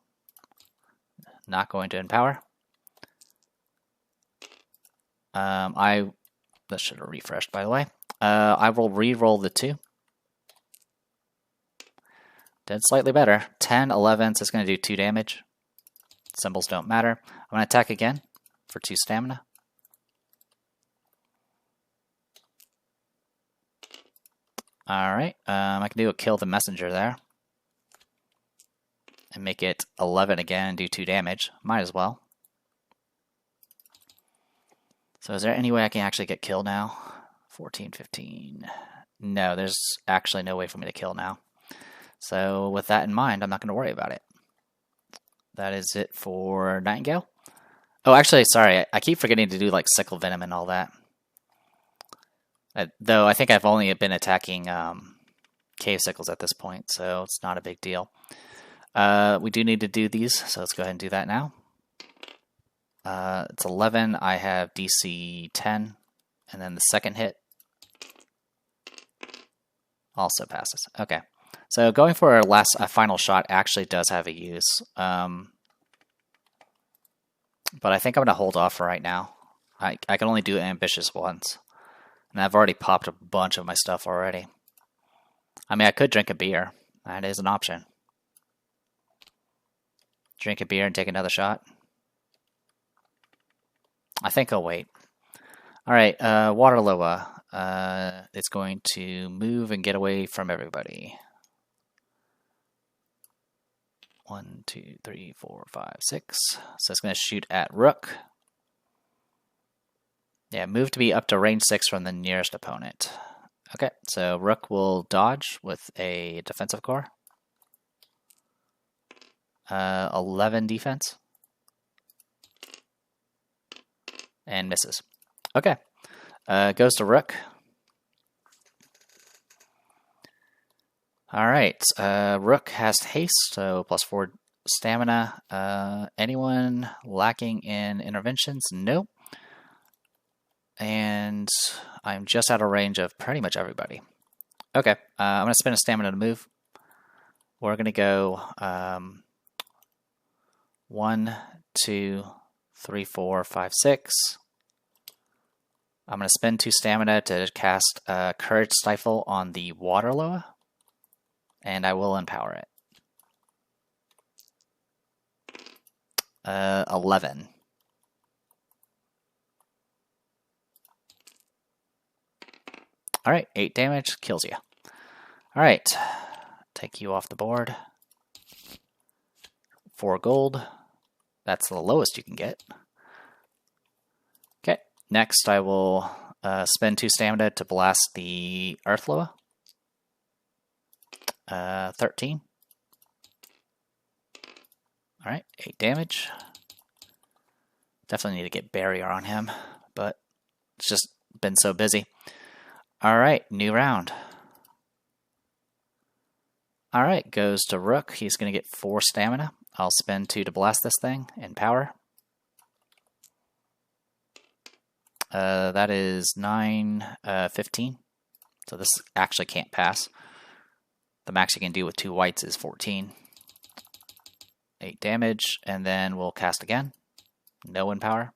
Not going to empower. That should have refreshed, by the way. I will re-roll the 2. Did slightly better. 10, 11, so it's going to do 2 damage. Symbols don't matter. I'm going to attack again for 2 stamina. Alright, I can do a kill the messenger there. And make it 11 again and do 2 damage. Might as well. So is there any way I can actually get killed now? 14, 15. No, there's actually no way for me to kill now. So with that in mind, I'm not going to worry about it. That is it for Nightingale. Oh, actually, sorry. I keep forgetting to do like Sickle Venom and all that. Though I think I've only been attacking Cave Sickles at this point, so it's not a big deal. We do need to do these, so let's go ahead and do that now. It's 11. I have DC 10. And then the second hit also passes. Okay. So going for our final shot actually does have a use. But I think I'm going to hold off for right now. I can only do ambitious ones. And I've already popped a bunch of my stuff already. I mean, I could drink a beer. That is an option. Drink a beer and take another shot. I think I'll wait. Alright, Waterloo is going to move and get away from everybody. 1, 2, 3, 4, 5, 6. So it's going to shoot at Rook. Yeah, move to be up to range 6 from the nearest opponent. Okay, so Rook will dodge with a defensive core. 11 defense. And misses. Okay, goes to Rook. Alright, Rook has haste, so +4 stamina. Anyone lacking in interventions? Nope. And I'm just out of range of pretty much everybody. Okay, I'm going to spend a stamina to move. We're going to go 1, 2, 3, 4, 5, 6. I'm going to spend 2 stamina to cast Courage Stifle on the Waterloo. And I will empower it. 11. Alright, 8 damage, kills you. Alright, take you off the board. 4 gold. That's the lowest you can get. Okay, next I will spend 2 stamina to blast the Earthloa. 13. Alright, 8 damage. Definitely need to get Barrier on him, but it's just been so busy. Alright, new round. Alright, goes to Rook. He's going to get 4 stamina. I'll spend 2 to blast this thing in power. That is 9, 15. So this actually can't pass. The max you can do with 2 whites is 14. 8 damage, and then we'll cast again. No empower.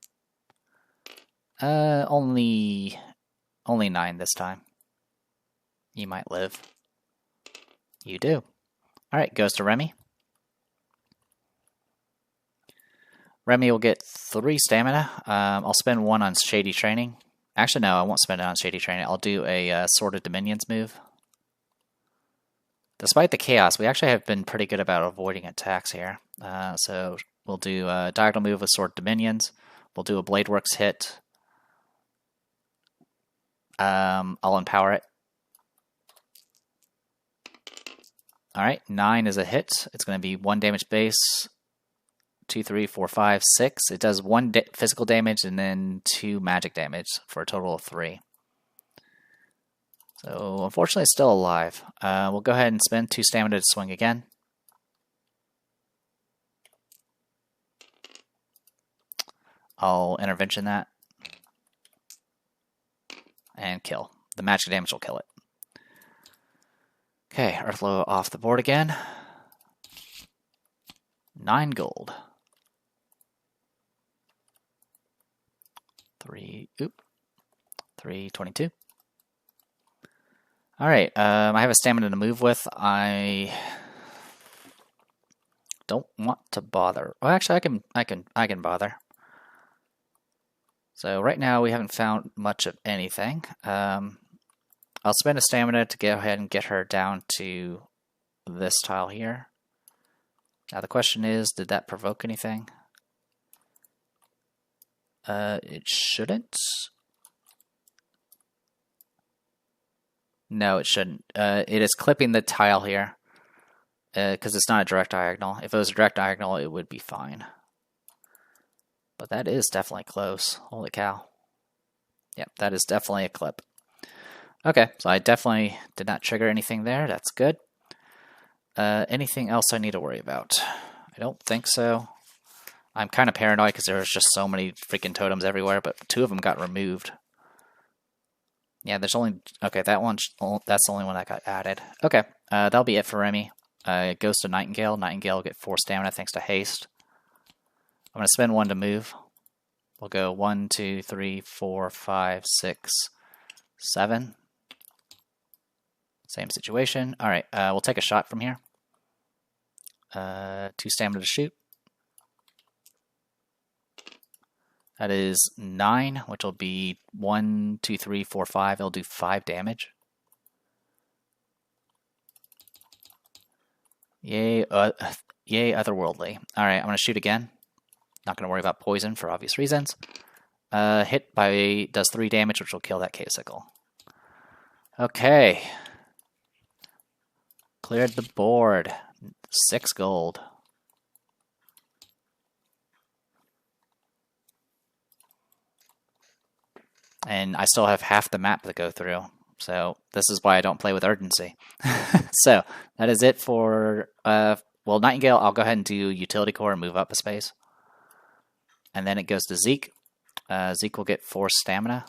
Only 9 this time. You might live. You do. Alright, goes to Remy. Remy will get 3 stamina. I'll spend 1 on Shady Training. Actually, no, I won't spend it on Shady Training. I'll do a Sword of Dominions move. Despite the chaos, we actually have been pretty good about avoiding attacks here. So we'll do a diagonal move with Sword Dominions. We'll do a Blade Works hit. I'll empower it. Alright, 9 is a hit. It's going to be 1 damage base, 2, 3, 4, 5, 6. It does 1 physical damage and then 2 magic damage for a total of 3. So, unfortunately, it's still alive. We'll go ahead and spend 2 stamina to swing again. I'll intervention that. And kill. The magic damage will kill it. Okay, Earthlow off the board again. 9 gold. 322. Alright, I have a stamina to move with. I don't want to bother. Well, actually, I can bother. So right now we haven't found much of anything. I'll spend a stamina to go ahead and get her down to this tile here. Now the question is, did that provoke anything? It shouldn't. No, it shouldn't. It is clipping the tile here because it's not a direct diagonal. If it was a direct diagonal, it would be fine. But that is definitely close. Holy cow. Yep, that is definitely a clip. Okay, so I definitely did not trigger anything there. That's good. Anything else I need to worry about? I don't think so. I'm kind of paranoid because there's just so many freaking totems everywhere, but 2 of them got removed. Yeah, there's only... Okay, that's the only one that got added. Okay, that'll be it for Remy. It goes to Nightingale. Nightingale will get 4 stamina thanks to haste. I'm going to spend 1 to move. We'll go 1, 2, 3, 4, 5, 6, 7. Same situation. Alright, we'll take a shot from here. 2 stamina to shoot. That is 9, which will be 1, 2, 3, 4, 5. It'll do 5 damage. Yay, yay, otherworldly. Alright, I'm going to shoot again. Not going to worry about poison for obvious reasons. Hit by does 3 damage, which will kill that K-Sickle. Okay. Cleared the board. 6 gold. And I still have half the map to go through. So this is why I don't play with urgency. So that is it for... well, Nightingale, I'll go ahead and do Utility Core and move up a space. And then it goes to Zeke. Zeke will get 4 stamina.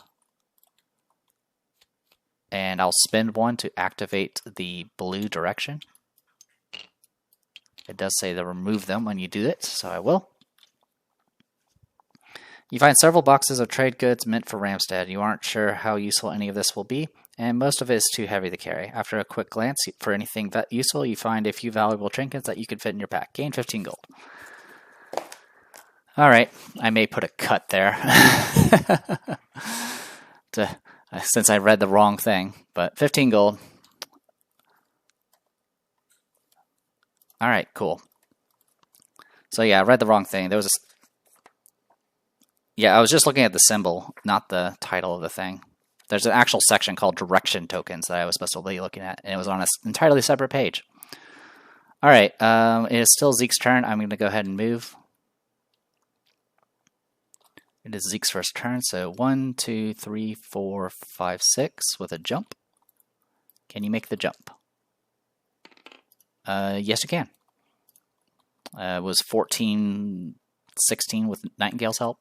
And I'll spend 1 to activate the blue direction. It does say to remove them when you do it, so I will. You find several boxes of trade goods meant for Ramstead. You aren't sure how useful any of this will be, and most of it is too heavy to carry. After a quick glance for anything that useful, you find a few valuable trinkets that you could fit in your pack. Gain 15 gold. Alright, I may put a cut there. Since I read the wrong thing, but 15 gold. Alright, cool. So yeah, I read the wrong thing. There was a... Yeah, I was just looking at the symbol, not the title of the thing. There's an actual section called Direction Tokens that I was supposed to be looking at, and it was on an entirely separate page. Alright, it is still Zeke's turn. I'm going to go ahead and move. It is Zeke's first turn, so 1, 2, 3, 4, 5, 6 with a jump. Can you make the jump? Yes, you can. It was 14, 16 with Nightingale's help.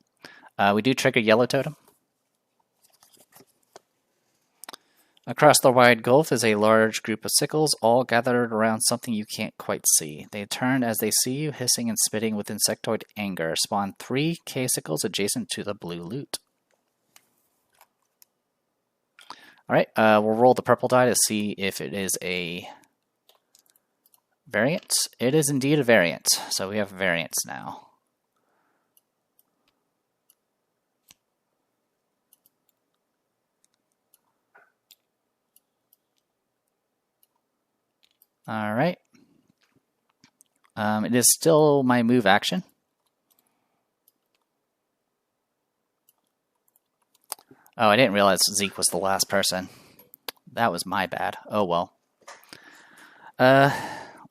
We do trigger Yellow Totem. Across the wide gulf is a large group of sickles, all gathered around something you can't quite see. They turn as they see you, hissing and spitting with insectoid anger. Spawn 3 K-Sickles adjacent to the blue loot. Alright, we'll roll the purple die to see if it is a variant. It is indeed a variant, so we have variants now. Alright. It is still my move action. Oh, I didn't realize Zeke was the last person. That was my bad. Oh well.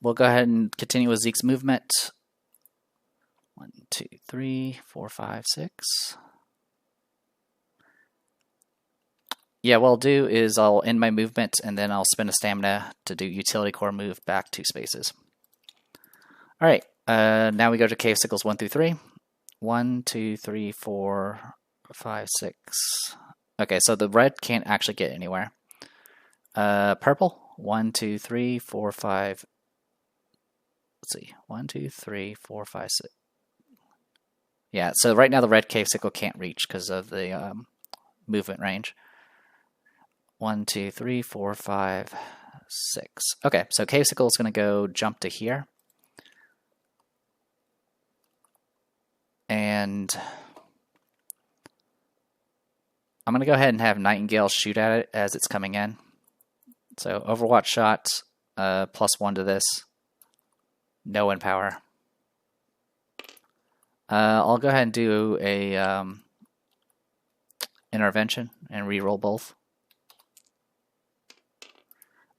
We'll go ahead and continue with Zeke's movement. 1, 2, 3, 4, 5, 6. Yeah, what I'll do is I'll end my movement and then I'll spend a stamina to do utility core move back 2 spaces. Alright, now we go to cave sickles 1 through 3. 1, 2, 3, 4, 5, 6. Okay, so the red can't actually get anywhere. Purple. 1, 2, 3, 4, 5. Let's see. 1, 2, 3, 4, 5, 6. Yeah, so right now the red cave sickle can't reach because of the movement range. 1, 2, 3, 4, 5, 6. Okay, so cave sickle is going to go jump to here. And I'm going to go ahead and have Nightingale shoot at it as it's coming in. So Overwatch shot, +1 to this. No wind power. I'll go ahead and do a intervention and reroll both.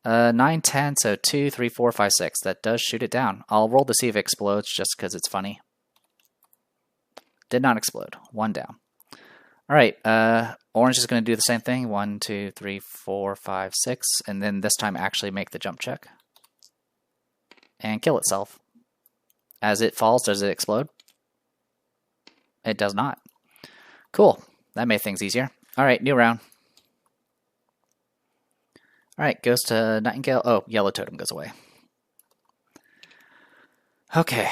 9, 10, so 2, 3, 4, 5, 6. That does shoot it down. I'll roll to see if it explodes just because it's funny. Did not explode. 1 down. Alright, orange is going to do the same thing. 1, 2, 3, 4, 5, 6. And then this time actually make the jump check. And kill itself. As it falls, does it explode? It does not. Cool. That made things easier. Alright, new round. Alright, goes to Nightingale. Oh, yellow totem goes away. Okay,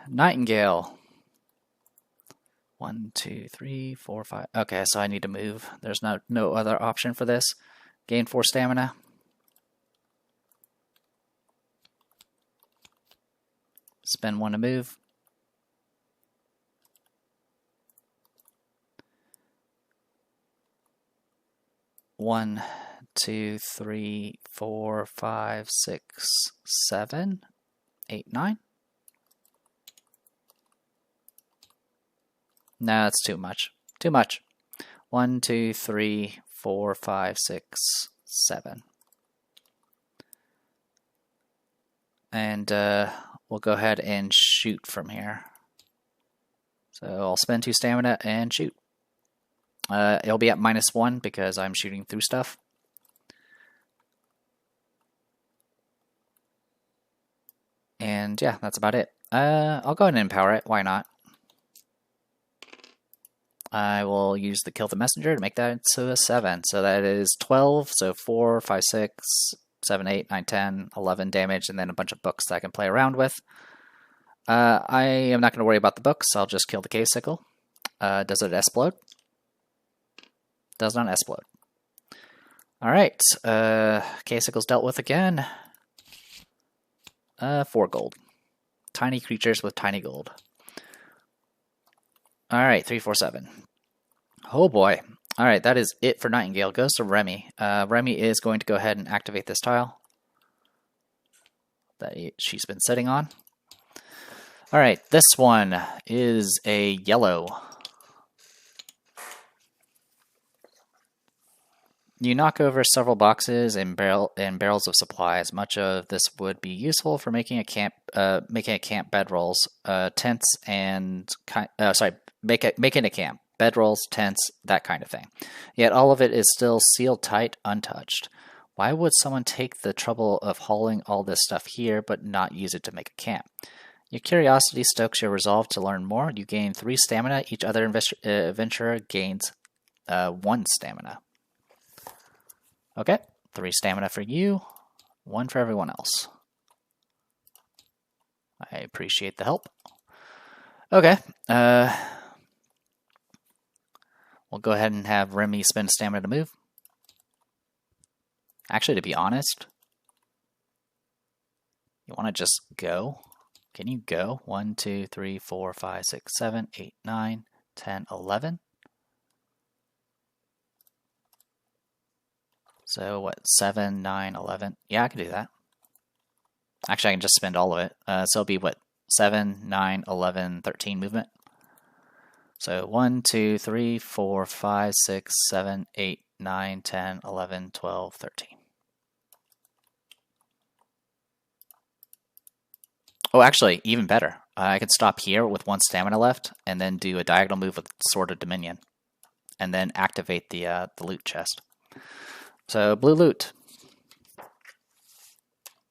Nightingale. 1, 2, 3, 4, 5. Okay, so I need to move. There's no other option for this. Gain 4 stamina. Spend 1 to move. One, 2, 3, 4, 5, 6, 7, 8, 9. No, that's too much. Too much. 1, 2, 3, 4, 5, 6, 7. And we'll go ahead and shoot from here. So I'll spend 2 stamina and shoot. It'll be at -1 because I'm shooting through stuff. And yeah, that's about it. I'll go ahead and empower it. Why not? I will use the kill the messenger to make that into a 7. So that is 12. So 4, 5, 6, 7, 8, 9, 10, 11 damage, and then a bunch of books that I can play around with. I am not going to worry about the books. I'll just kill the cave sickle. Does it explode? Does not explode. Alright. Cave sickle's dealt with again. 4 gold. Tiny creatures with tiny gold. Alright, 3, 4, 7. Oh boy. Alright, that is it for Nightingale. Goes to Remy. Remy is going to go ahead and activate this tile that she's been sitting on. Alright, this one is a yellow. You knock over several boxes and barrels of supplies. Much of this would be useful for making a camp bedrolls, tents, and making a camp, bedrolls, tents, that kind of thing. Yet all of it is still sealed tight, untouched. Why would someone take the trouble of hauling all this stuff here, but not use it to make a camp? Your curiosity stokes your resolve to learn more. You gain 3 stamina. Each other adventurer gains 1 stamina. Okay, 3 stamina for you, 1 for everyone else. I appreciate the help. Okay, we'll go ahead and have Remy spend stamina to move. Actually, to be honest, you want to just go? Can you go? 1, 2, 3, 4, 5, 6, 7, 8, 9, 10, 11. So what, 7, 9, 11? Yeah, I can do that. Actually, I can just spend all of it. So it'll be what, 7, 9, 11, 13 movement. So 1, 2, 3, 4, 5, 6, 7, 8, 9, 10, 11, 12, 13. Oh, actually, even better. I can stop here with 1 stamina left, and then do a diagonal move with Sword of Dominion, and then activate the loot chest. So, blue loot.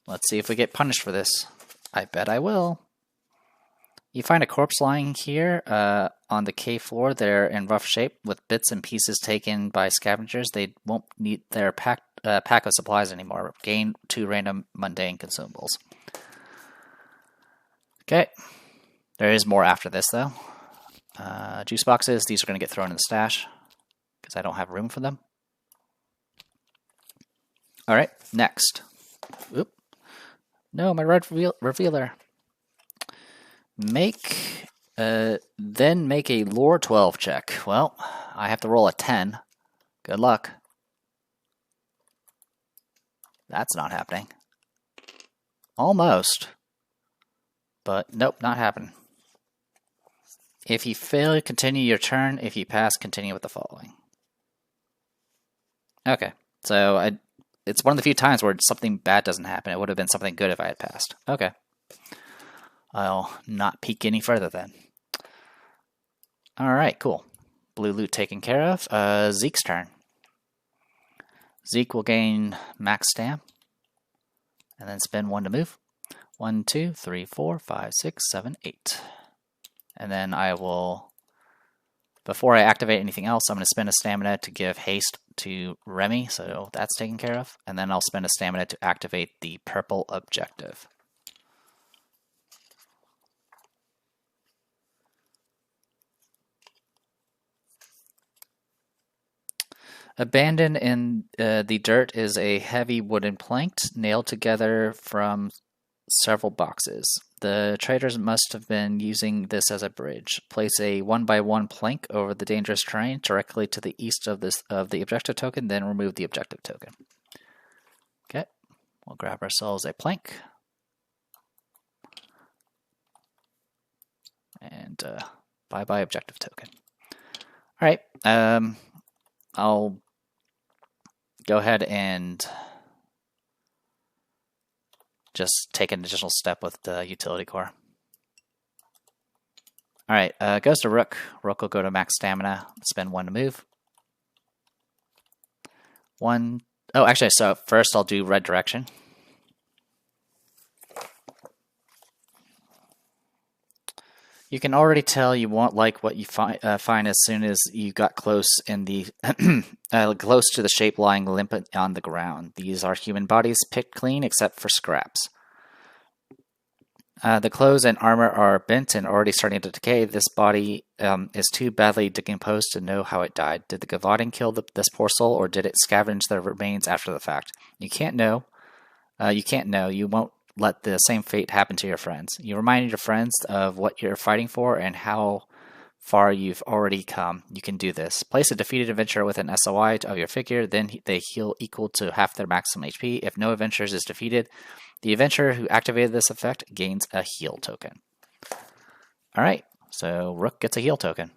Let's see if we get punished for this. I bet I will. You find a corpse lying here on the cave floor. They're in rough shape with bits and pieces taken by scavengers. They won't need their pack of supplies anymore. Gain 2 random mundane consumables. Okay. There is more after this, though. Juice boxes. These are going to get thrown in the stash because I don't have room for them. All right, next. Oop. No, my red revealer. Then make a lore 12 check. Well, I have to roll a 10. Good luck. That's not happening. Almost. But nope, not happening. If you fail, continue your turn. If you pass, continue with the following. Okay, so it's one of the few times where something bad doesn't happen. It would have been something good if I had passed. Okay. I'll not peek any further then. Alright, cool. Blue loot taken care of. Zeke's turn. Zeke will gain max stam. And then spend 1 to move. 1, 2, 3, 4, 5, 6, 7, 8. And then I will, before I activate anything else, I'm going to spend a stamina to give haste to Remy, so that's taken care of. And then I'll spend a stamina to activate the purple objective. Abandoned in the dirt is a heavy wooden plank nailed together from several boxes. The traders must have been using this as a bridge. Place a 1x1 plank over the dangerous terrain directly to the east of the objective token, then remove the objective token. Okay, we'll grab ourselves a plank. And bye-bye objective token. All right, I'll go ahead and just take an additional step with the utility core. All right, goes to Rook. Rook will go to max stamina, spend 1 to move. 1. Oh, actually, so first I'll do red direction. You can already tell you won't like what you find as soon as you got close in the close to the shape lying limp on the ground. These are human bodies picked clean except for scraps. The clothes and armor are bent and already starting to decay. This body is too badly decomposed to know how it died. Did the Gavadan kill this poor soul, or did it scavenge their remains after the fact? You can't know. You won't let the same fate happen to your friends. You remind your friends of what you're fighting for and how far you've already come. You can do this. Place a defeated adventurer with an SOI of your figure, then they heal equal to half their maximum HP. If no adventurers is defeated, the adventurer who activated this effect gains a heal token. Alright, so Rook gets a heal token.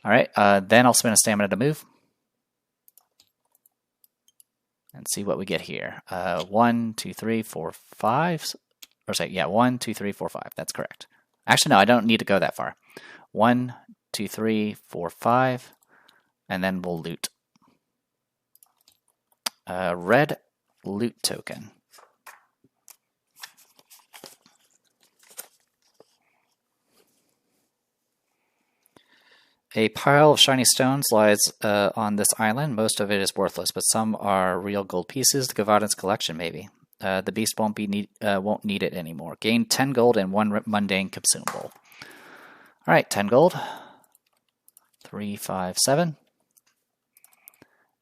Alright, then I'll spend a stamina to move. And see what we get here. 1, 2, 3, 4, 5. Or say, yeah, 1, 2, 3, 4, 5. That's correct. Actually, no, I don't need to go that far. 1, 2, 3, 4, 5. And then we'll loot. Red loot token. A pile of shiny stones lies on this island. Most of it is worthless, but some are real gold pieces. The Gavadan's collection, maybe. The beast won't need it anymore. Gain 10 gold and 1 mundane consumable. All right, 10 gold. 3, 5, 7.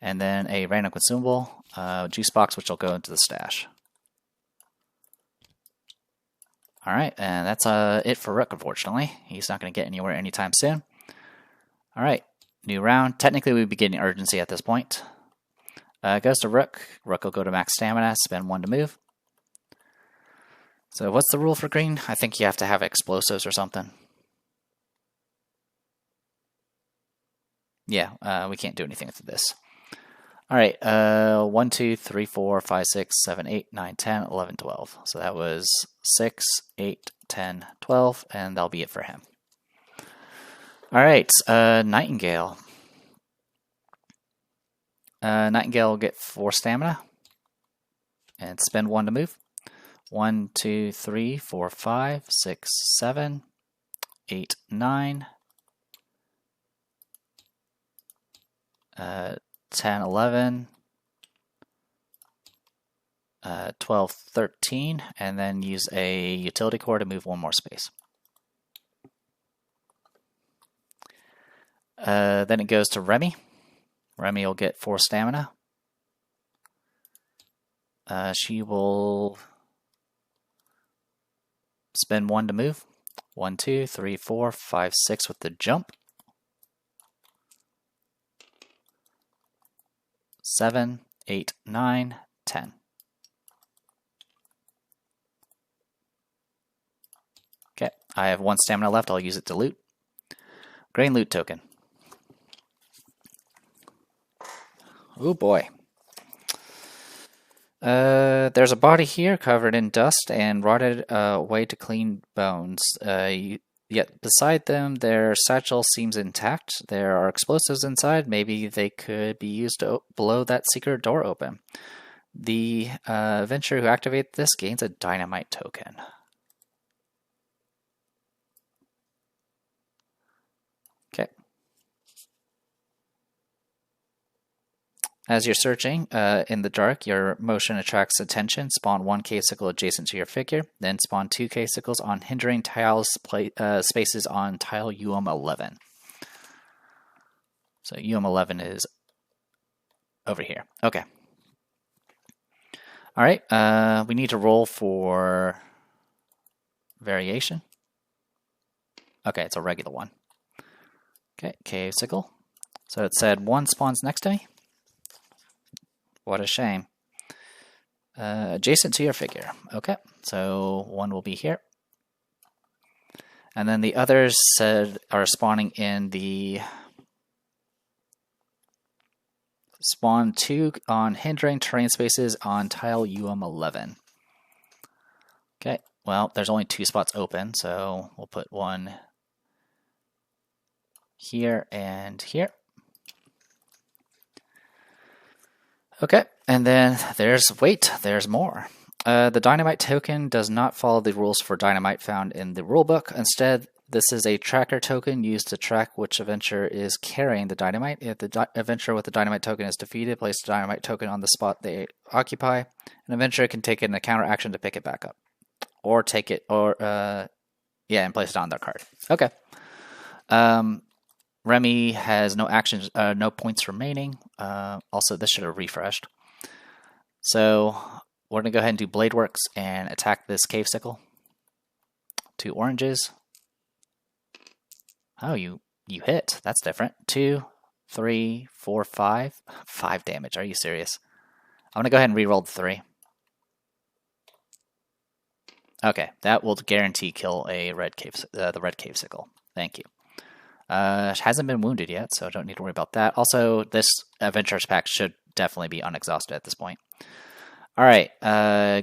And then a random consumable. Juice box, which will go into the stash. All right, and that's it for Rook, unfortunately. He's not going to get anywhere anytime soon. All right, new round. Technically, we'd be getting urgency at this point. Goes to Rook. Rook will go to max stamina, spend 1 to move. So what's the rule for green? I think you have to have explosives or something. Yeah, we can't do anything with this. All right, 1, 2, 3, 4, 5, 6, 7, 8, 9, 10, 11, 12. So that was 6, 8, 10, 12, and that'll be it for him. All right, Nightingale. Nightingale will get 4 stamina and spend 1 to move. 1, 2, 3, 4, 5, 6, 7, 8, 9, 10, 11, 12, 13, and then use a utility core to move 1 more space. Then it goes to Remy. Remy will get 4 stamina. She will spend 1 to move. 1, 2, 3, 4, 5, 6 with the jump. 7, 8, 9, 10. Okay, I have 1 stamina left. I'll use it to loot. Grain loot token. Oh boy. There's a body here covered in dust and rotted away to clean bones. Yet beside them, their satchel seems intact. There are explosives inside. Maybe they could be used to blow that secret door open. The adventurer who activates this gains a dynamite token. Okay. As you're searching in the dark, your motion attracts attention. Spawn 1 cave sickle adjacent to your figure. Then spawn 2 cave sickles on hindering tiles spaces on tile UM11. So UM11 is over here. Okay. All right. We need to roll for variation. Okay, it's a regular one. Okay, cave sickle. So it said 1 spawns next to me. What a shame. Adjacent to your figure. Okay, so 1 will be here. And then the others said are spawning in the spawn 2 on hindering terrain spaces on tile UM11. Okay, well, there's only 2 spots open, so we'll put 1 here and here. Okay, and then there's more. The dynamite token does not follow the rules for dynamite found in the rulebook. Instead, this is a tracker token used to track which adventurer is carrying the dynamite. If the adventurer with the dynamite token is defeated, place the dynamite token on the spot they occupy. An adventurer can take it in a counter action to pick it back up, or take it, and place it on their card. Okay. Remy has no actions, no points remaining. Also, this should have refreshed. So we're going to go ahead and do Blade Works and attack this cave sickle. 2 oranges. Oh, you hit. That's different. 2, 3, 4, 5. 5 damage. Are you serious? I'm going to go ahead and re-roll the 3. Okay, that will guarantee kill a the red cave sickle. Thank you. Hasn't been wounded yet, so don't need to worry about that. Also, this adventurer's pack should definitely be unexhausted at this point. Alright,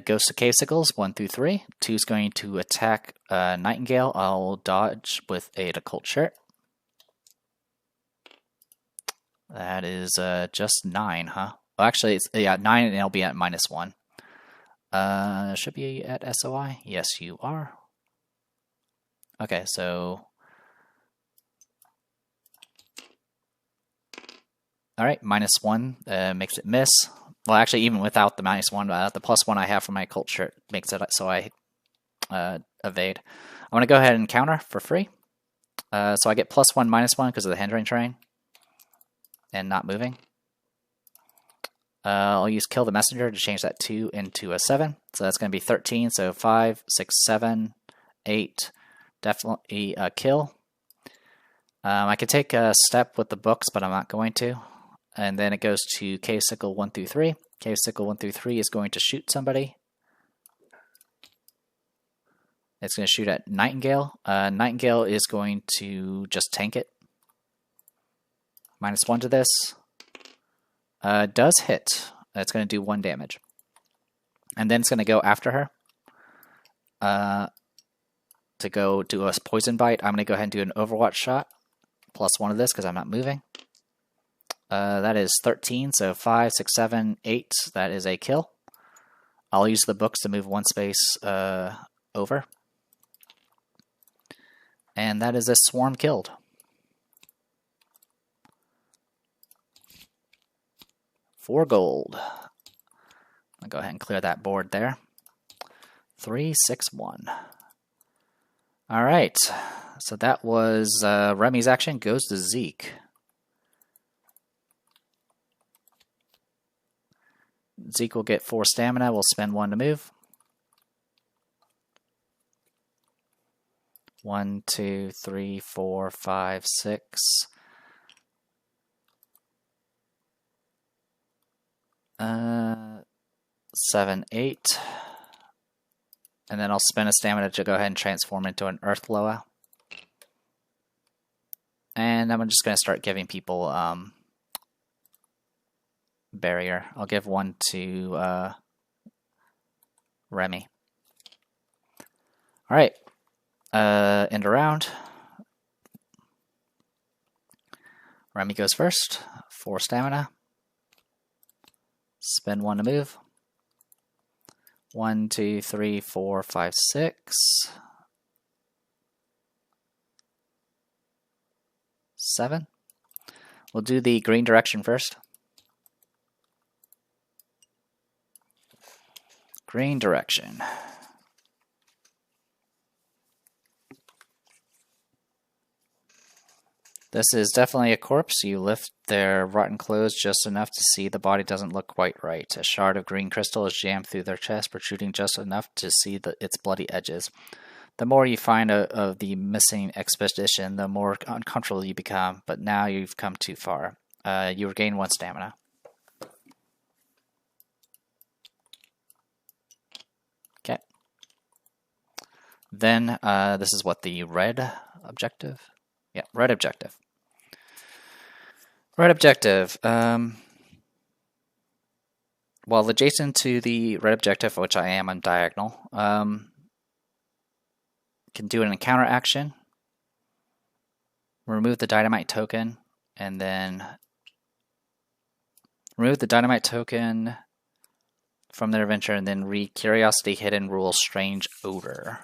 goes to cave sickles, 1 through 3. 2 is going to attack Nightingale. I'll dodge with a occult shirt. That is just 9, huh? Well, actually, it's 9 and it'll be at -1. Should be at SOI. Yes, you are. Okay, so... Alright, -1 makes it miss. Well, actually, even without the -1, the +1 I have for my occult shirt makes it so I evade. I'm going to go ahead and counter for free. So I get +1, -1 because of the hindering terrain and not moving. I'll use Kill the Messenger to change that 2 into a 7. So that's going to be 13. So 5, 6, 7, 8. Definitely kill. I could take a step with the books, but I'm not going to. And then it goes to Cave Sickle 1 through 3. Cave Sickle 1 through 3 is going to shoot somebody. It's going to shoot at Nightingale. Nightingale is going to just tank it. -1 to this. Does hit. It's going to do 1 damage. And then it's going to go after her. To go do a poison bite, I'm going to go ahead and do an Overwatch shot. +1 of this because I'm not moving. That is 13, so 5, 6, 7, 8. That is a kill. I'll use the books to move 1 space over. And that is a swarm killed. $4 gold. I'll go ahead and clear that board there. 3, 6, 1. All right. So that was Remy's action. Goes to Zeke. Zeke will get 4 stamina. We'll spend 1 to move. 1, 2, 3, 4, 5, 6. 7, 8. And then I'll spend a stamina to go ahead and transform into an Earth Loa. And I'm just going to start giving people barrier. I'll give 1 to Remy. Alright. End around. Remy goes first. 4 stamina. Spend 1 to move. 1, 2, 3, 4, 5, 6. 7. We'll do the green direction first. Green direction. This is definitely a corpse. You lift their rotten clothes just enough to see the body doesn't look quite right. A shard of green crystal is jammed through their chest, protruding just enough to see its bloody edges. The more you find of the missing expedition, the more uncomfortable you become, but now you've come too far. You regain 1 stamina. Okay. Then, this is what the red objective? Yeah, red objective. Red objective. Well, adjacent to the red objective, which I am on diagonal, can do an encounter action. Remove the dynamite token, and then remove the dynamite token from their adventure, and then read Curiosity Hidden Rule Strange Odor.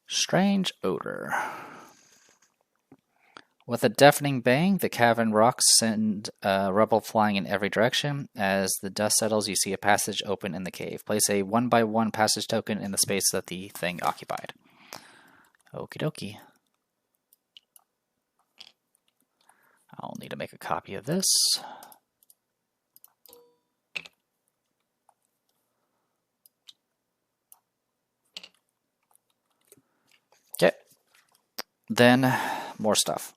Strange odor. With a deafening bang, the cavern rocks send rubble flying in every direction. As the dust settles, you see a passage open in the cave. Place a 1x1 passage token in the space that the thing occupied. Okie dokie. I'll need to make a copy of this. Okay. Then, more stuff.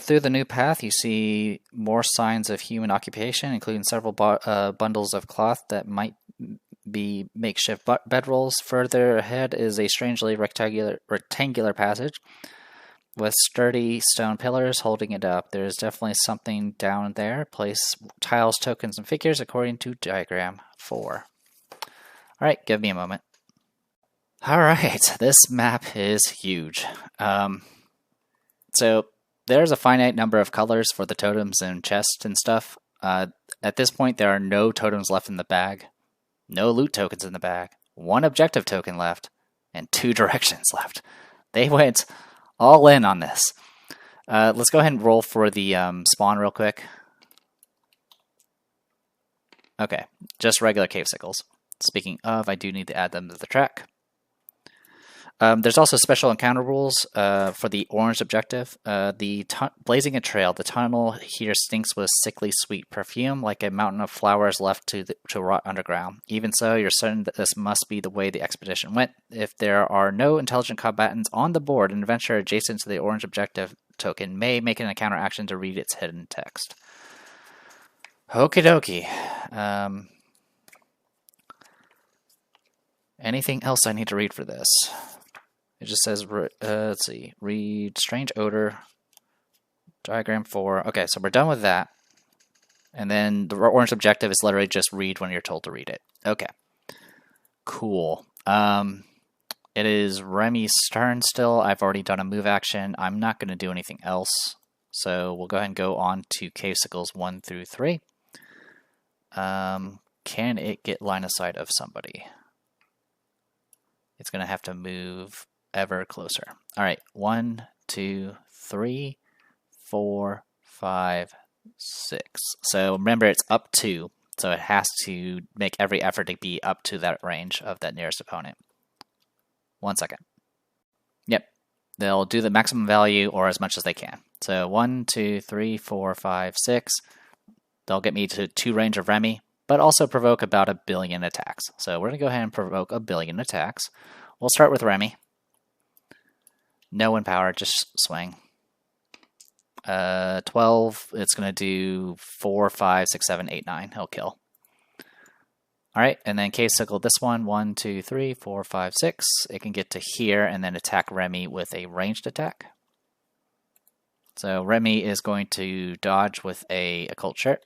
Through the new path, you see more signs of human occupation, including several bundles of cloth that might be makeshift bedrolls. Further ahead is a strangely rectangular passage with sturdy stone pillars holding it up. There's definitely something down there. Place tiles, tokens, and figures according to diagram 4. Alright, give me a moment. Alright, this map is huge. So there's a finite number of colors for the totems and chests and stuff. At this point, there are no totems left in the bag, no loot tokens in the bag, 1 objective token left, and 2 directions left. They went all in on this. Let's go ahead and roll for the spawn real quick. Okay, just regular cave sickles. Speaking of, I do need to add them to the track. There's also special encounter rules for the orange objective. Blazing a trail, the tunnel here stinks with sickly sweet perfume, like a mountain of flowers left to rot underground. Even so, you're certain that this must be the way the expedition went. If there are no intelligent combatants on the board, an adventure adjacent to the orange objective token may make an encounter action to read its hidden text. Okie dokie. Anything else I need to read for this? It just says, let's see, read strange odor, diagram 4. Okay, so we're done with that. And then the orange objective is literally just read when you're told to read it. Okay, cool. It is Remy's turn still. I've already done a move action. I'm not going to do anything else. So we'll go ahead and go on to cave sickles 1 through 3. Can it get line of sight of somebody? It's going to have to move ever closer. All right, 1, 2, 3, 4, 5, 6. So remember, it's up 2, so it has to make every effort to be up to that range of that nearest opponent. 1 second. Yep, they'll do the maximum value or as much as they can. So 1, 2, 3, 4, 5, 6. They'll get me to 2 range of Remy, but also provoke about 1 billion attacks. So we're going to go ahead and provoke 1 billion attacks. We'll start with Remy. No wind power, just swing. 12, it's going to do 4, 5, 6, 7, 8, 9. He'll kill. Alright, and then cave sickle this one. 1, 2, 3, 4, 5, 6. It can get to here and then attack Remy with a ranged attack. So Remy is going to dodge with a occult shirt.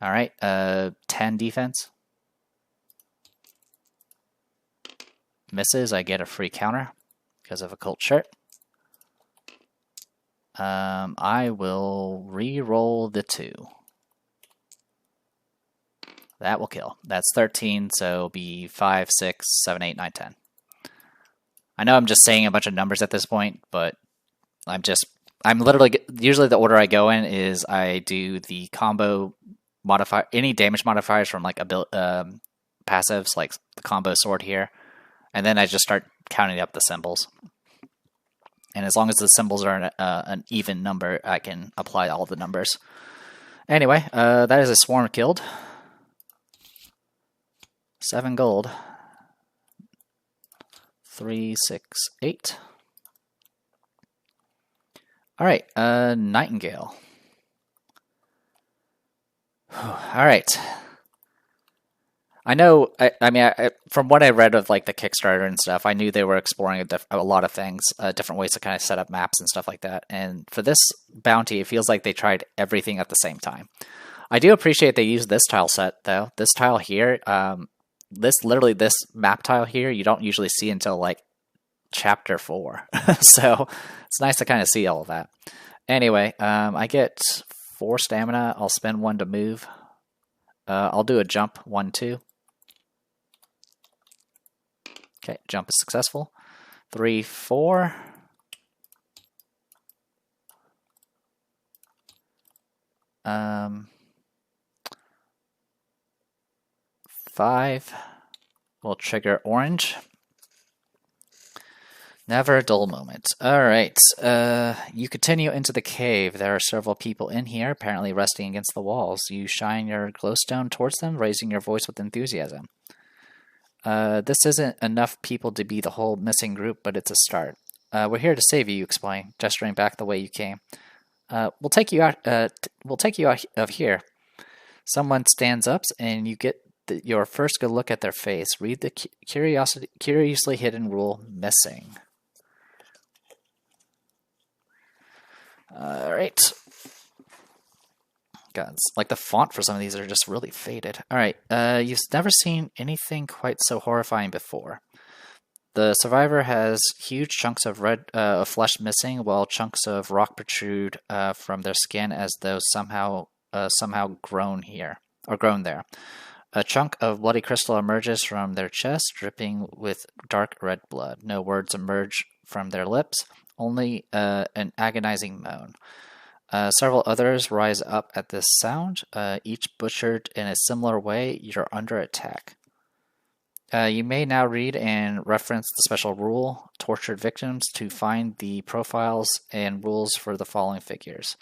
Alright, 10 defense. Misses, I get a free counter because of occult shirt. I will re-roll the 2. That will kill. That's 13, so it'll be 5, 6, 7, 8, 9, 10. I know I'm just saying a bunch of numbers at this point, but I'm literally, usually the order I go in is I do the combo modifier, any damage modifiers from like passives, like the combo sword here, and then I just start counting up the symbols. And as long as the symbols are an even number, I can apply all the numbers. Anyway, that is a swarm killed. 7 gold. 3, 6, 8. Alright, Nightingale. Alright. I know, I mean, from what I read of like the Kickstarter and stuff, I knew they were exploring a lot of things, different ways to kind of set up maps and stuff like that. And for this bounty, it feels like they tried everything at the same time. I do appreciate they used this tile set, though. This tile here, literally this map tile here, you don't usually see until like chapter 4. So it's nice to kind of see all of that. Anyway, I get 4 stamina. I'll spend 1 to move. I'll do a jump, 1, 2. Okay, jump is successful. 3, 4. Five. We'll trigger orange. Never a dull moment. Alright, you continue into the cave. There are several people in here, apparently resting against the walls. You shine your glowstone towards them, raising your voice with enthusiasm. This isn't enough people to be the whole missing group, but it's a start. We're here to save you, explain, gesturing back the way you came. We'll take you out. We'll take you out of here. Someone stands up, and you get your first good look at their face. Read the curiously hidden rule: missing. All right. God, it's like the font for some of these are just really faded. All right. You've never seen anything quite so horrifying before. The survivor has huge chunks of red flesh missing, while chunks of rock protrude from their skin as though somehow grown there. A chunk of bloody crystal emerges from their chest, dripping with dark red blood. No words emerge from their lips, only an agonizing moan. Several others rise up at this sound, each butchered in a similar way. You're under attack. You may now read and reference the special rule, tortured victims, to find the profiles and rules for the following figures.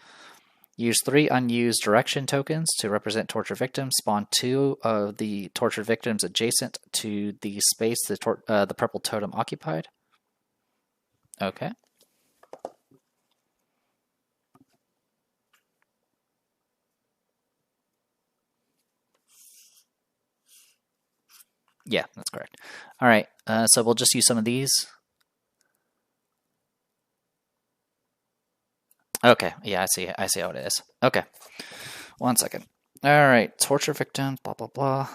Use 3 unused direction tokens to represent tortured victims. Spawn 2 of the tortured victims adjacent to the space the purple totem occupied. Okay. Yeah, that's correct. All right, so we'll just use some of these. Okay, yeah, I see how it is. Okay, 1 second. All right, torture victim, blah, blah, blah.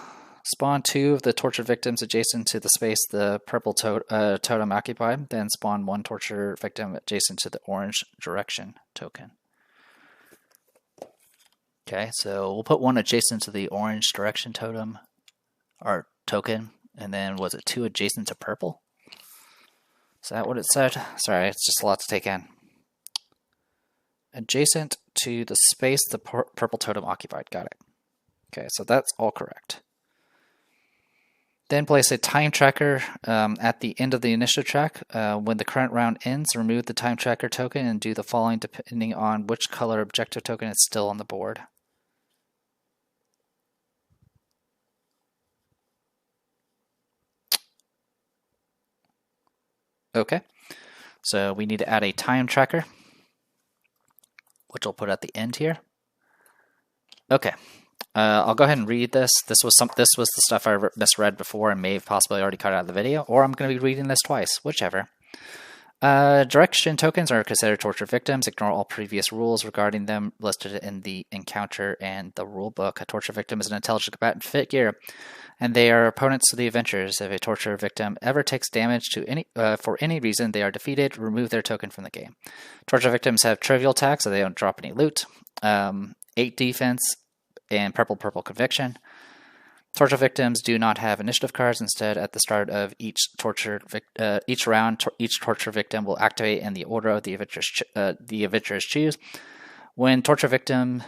Spawn 2 of the torture victims adjacent to the space the purple totem occupied, then spawn 1 torture victim adjacent to the orange direction token. Okay, so we'll put 1 adjacent to the orange direction totem, or token, and then was it 2 adjacent to purple? Is that what it said? Sorry, it's just a lot to take in. Adjacent to the space the purple totem occupied. Got it. Okay, so that's all correct. Then place a time tracker at the end of the initiative track. When the current round ends, remove the time tracker token and do the following depending on which color objective token is still on the board. Okay, so we need to add a time tracker, which I'll put at the end here. Okay, I'll go ahead and read this. This was the stuff I misread before and may have possibly already cut out of the video, or I'm going to be reading this twice, whichever. Direction tokens are considered torture victims. Ignore all previous rules regarding them listed in the encounter and the rulebook. A torture victim is an intelligent combatant figure, and they are opponents to the adventurers. If a torture victim ever takes damage to for any reason, they are defeated. Remove their token from the game. Torture victims have trivial attacks, so they don't drop any loot. 8 defense and purple conviction. Torture victims do not have initiative cards. Instead, at the start of each round, each torture victim will activate in the order of the adventurers choose. When a torture victim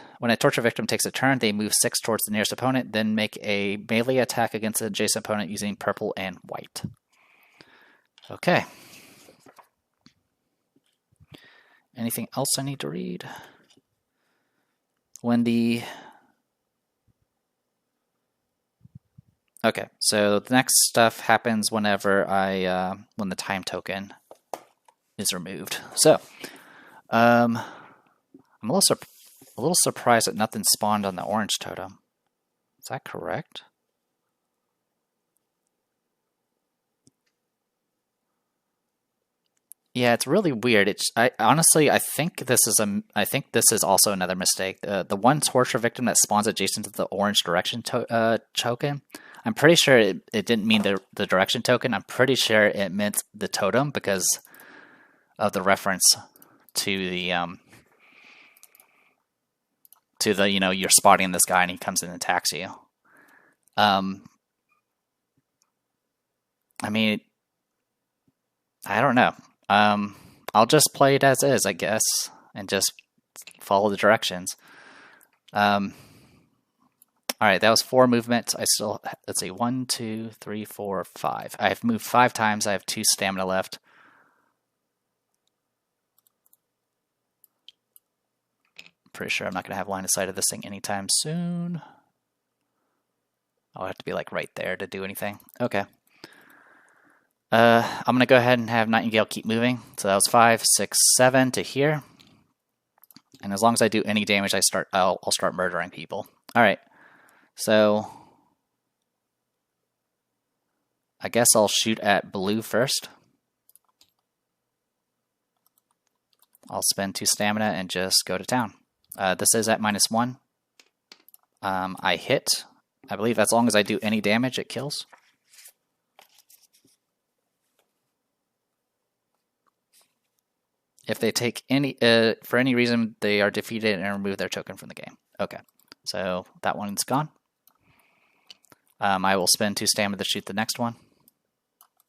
takes a turn, they move 6 towards the nearest opponent, then make a melee attack against the adjacent opponent using purple and white. Okay. Anything else I need to read? Okay, so the next stuff happens whenever when the time token is removed. So, I'm a little surprised that nothing spawned on the orange totem. Is that correct? Yeah, it's really weird. Honestly, I think this is also another mistake. The one torture victim that spawns adjacent to the orange direction token. I'm pretty sure it didn't mean the direction token. I'm pretty sure it meant the totem because of the reference to the you're spotting this guy and he comes in and attacks you. I mean, I don't know. I'll just play it as is, I guess, and just follow the directions. All right, that was 4 movements. Let's see, 1, 2, 3, 4, 5. I've moved 5 times. I have 2 stamina left. Pretty sure I'm not going to have line of sight of this thing anytime soon. I'll have to be like right there to do anything. Okay. I'm going to go ahead and have Nightingale keep moving. So that was 5, 6, 7 to here. And as long as I do any damage, I'll start murdering people. All right. So I guess I'll shoot at blue first. I'll spend 2 stamina and just go to town. This is at -1. I hit. I believe as long as I do any damage, it kills. If they take any, for any reason, they are defeated and remove their token from the game. Okay, so that one's gone. I will spend 2 stamina to shoot the next one.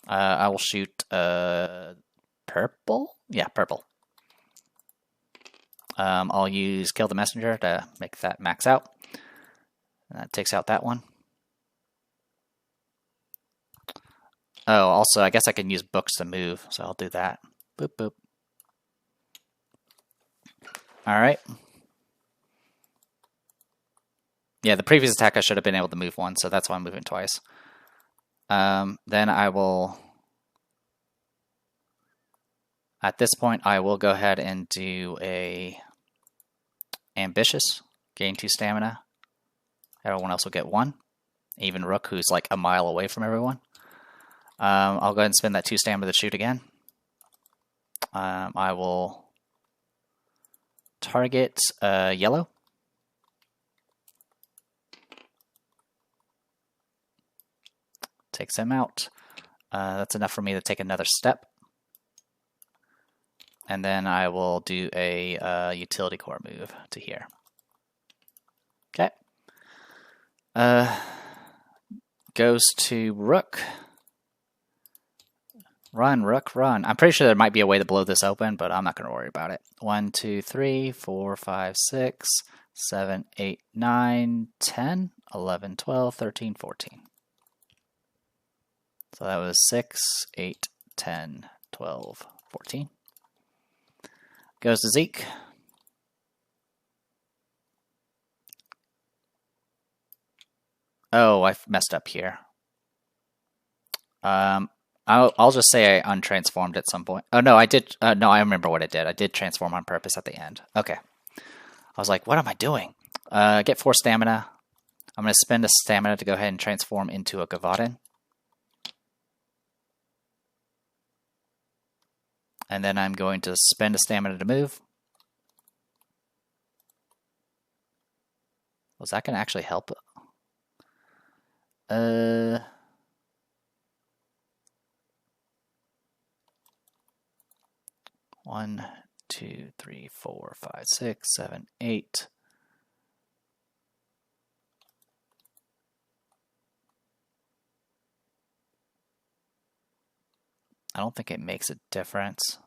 I will shoot purple? Yeah, purple. I'll use Kill the Messenger to make that max out. That takes out that one. Oh, also, I guess I can use books to move, so I'll do that. Boop, boop. All right. Yeah, the previous attack I should have been able to move 1, so that's why I'm moving twice. Then I will... At this point, I will go ahead and do a ambitious, gain 2 stamina. Everyone else will get 1. Even Rook, who's like a mile away from everyone. I'll go ahead and spend that 2 stamina to shoot again. I will target yellow. Takes him out. That's enough for me to take another step. And then I will do a utility core move to here. Okay. Goes to Rook. Run, Rook, run. I'm pretty sure there might be a way to blow this open, but I'm not going to worry about it. 1, 2, 3, 4, 5, 6, 7, 8, 9, 10, 11, 12, 13, 14. So that was 6, 8, 10, 12, 14. Goes to Zeke. Oh, I messed up here. I'll just say I untransformed at some point. Oh, no, I did. No, I remember what I did. I did transform on purpose at the end. Okay. I was like, what am I doing? Get 4 stamina. I'm going to spend a stamina to go ahead and transform into a Gavaden. And then I'm going to spend a stamina to move. Was that going to actually help? 1, 2, 3, 4, 5, 6, 7, 8. I don't think it makes a difference.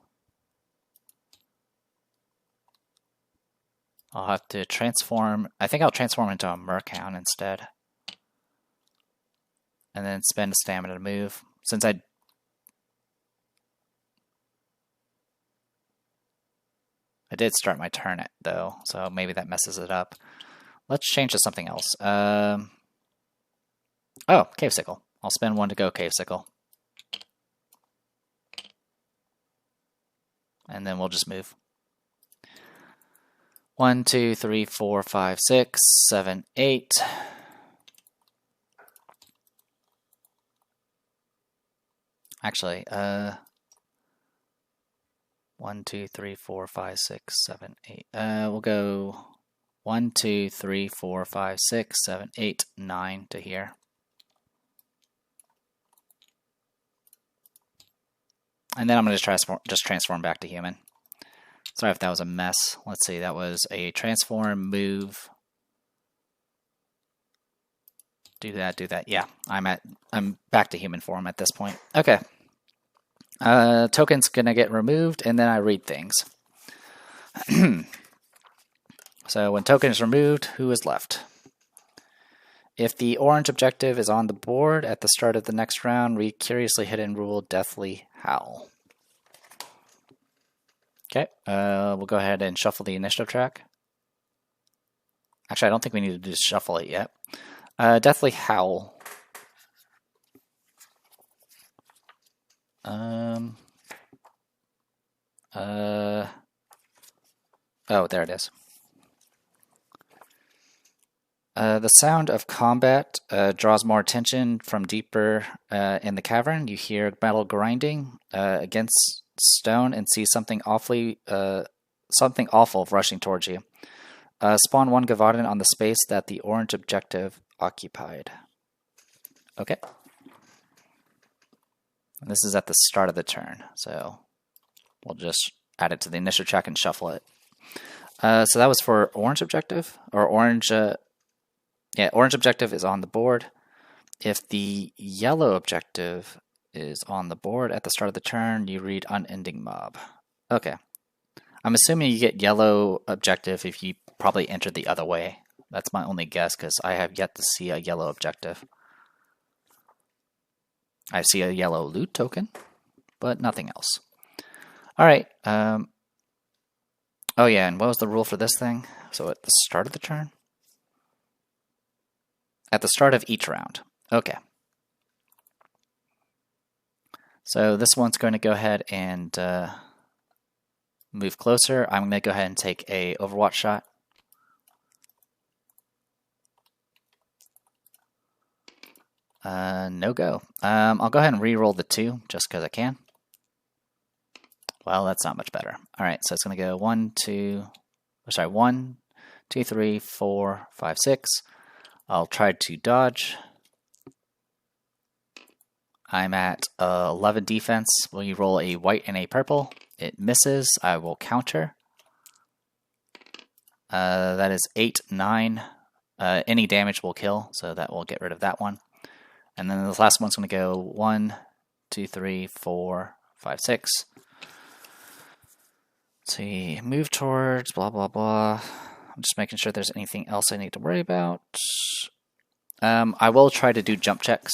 I'll have to transform. I think I'll transform into a Murkhound instead. And then spend a stamina to move. Since I did start my turn though, so maybe that messes it up. Let's change to something else. Oh, Cave Sickle. I'll spend 1 to go Cave Sickle. And then we'll just move. 1, 2, 3, 4, 5, 6, 7, 8. Actually, 1, 2, 3, 4, 5, 6, 7, 8. We'll go 1, 2, 3, 4, 5, 6, 7, 8, 9 to here. And then I'm going to just transform back to human. Sorry if that was a mess. Let's see, that was a transform, move. Do that, do that. Yeah, I'm back to human form at this point. Okay. Token's gonna get removed, and then I read things. So when token is removed, who is left? If the orange objective is on the board at the start of the next round, read Curiously Hidden Rule, Deathly Howl. Okay, we'll go ahead and shuffle the initiative track. Actually, I don't think we need to just shuffle it yet. Deathly Howl. Oh, there it is. The sound of combat draws more attention from deeper in the cavern. You hear metal grinding against stone and see something awful rushing towards you. Spawn 1 Gavaden on the space that the orange objective occupied. Okay. And this is at the start of the turn, so we'll just add it to the initiative track and shuffle it. So that was for orange objective, or orange. Yeah, orange objective is on the board. If the yellow objective is on the board at the start of the turn, you read Unending Mob. Okay. I'm assuming you get yellow objective if you probably entered the other way. That's my only guess, because I have yet to see a yellow objective. I see a yellow loot token, but nothing else. Alright. Oh yeah, and what was the rule for this thing? So at the start of the turn? At the start of each round. Okay. So this one's going to go ahead and move closer. I'm going to go ahead and take a Overwatch shot. No go. I'll go ahead and re-roll the 2 just because I can. Well, that's not much better. All right, so it's going to go 1, 2, 3, 4, 5, 6. I'll try to dodge. I'm at 11 defense. Will you roll a white and a purple? It misses. I will counter. That is 8, 9. Any damage will kill, so that will get rid of that one. And then the last one's going to go 1, 2, 3, 4, 5, 6. Let's see, move towards, blah, blah, blah. I'm just making sure there's anything else I need to worry about. I will try to do jump checks,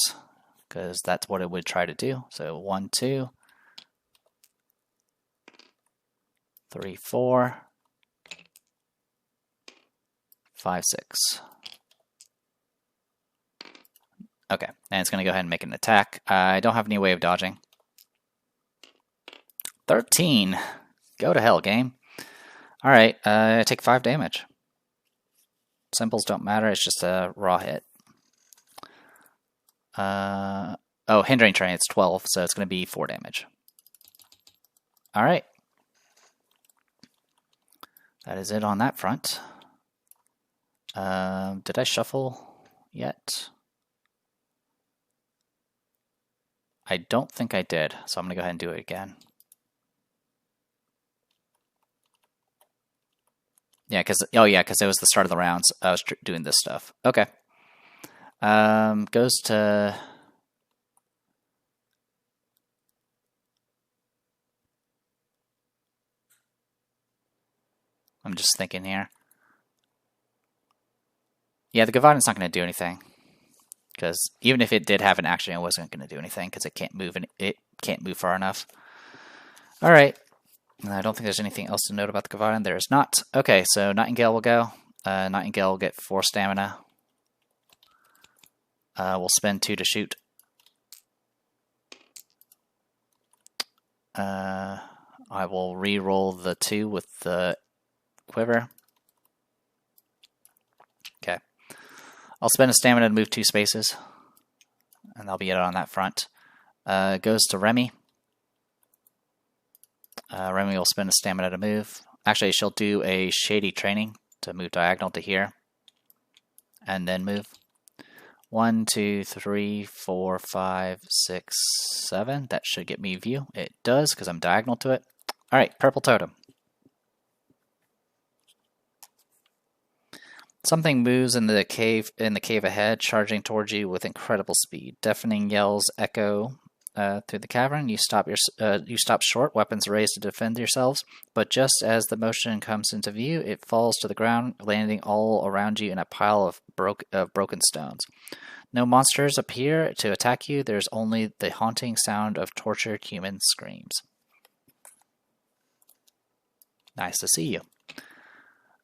because that's what it would try to do. So 1, 2, 3, 4, 5, 6. Okay, and it's going to go ahead and make an attack. I don't have any way of dodging. 13. Go to hell, game. Alright, I take 5 damage. Symbols don't matter, it's just a raw hit. Oh, hindering terrain, it's 12, so it's going to be 4 damage. Alright. That is it on that front. Did I shuffle yet? I don't think I did, so I'm going to go ahead and do it again. Yeah, because it was the start of the rounds. I was doing this stuff. Okay. Goes to... I'm just thinking here. Yeah, the Gavadin's not going to do anything. Because even if it did have an action, it wasn't going to do anything because it can't move, and it can't move far enough. All right. I don't think there's anything else to note about the Gavadin. There is not. Okay, so Nightingale will go. Nightingale will get 4 stamina. We'll spend 2 to shoot. I will re-roll the 2 with the quiver. Okay. I'll spend a stamina to move 2 spaces. And that'll be it on that front. Goes to Remy. Remy will spend a stamina to move. Actually, she'll do a shady training to move diagonal to here. And then move. 1, 2, 3, 4, 5, 6, 7. That should get me view. It does, because I'm diagonal to it. Alright, purple totem. Something moves in the cave ahead, charging towards you with incredible speed. Deafening yells echo through the cavern. You stop short, weapons raised to defend yourselves. But just as the motion comes into view, it falls to the ground, landing all around you in a pile of broken stones. No monsters appear to attack you. There's only the haunting sound of tortured human screams. Nice to see you.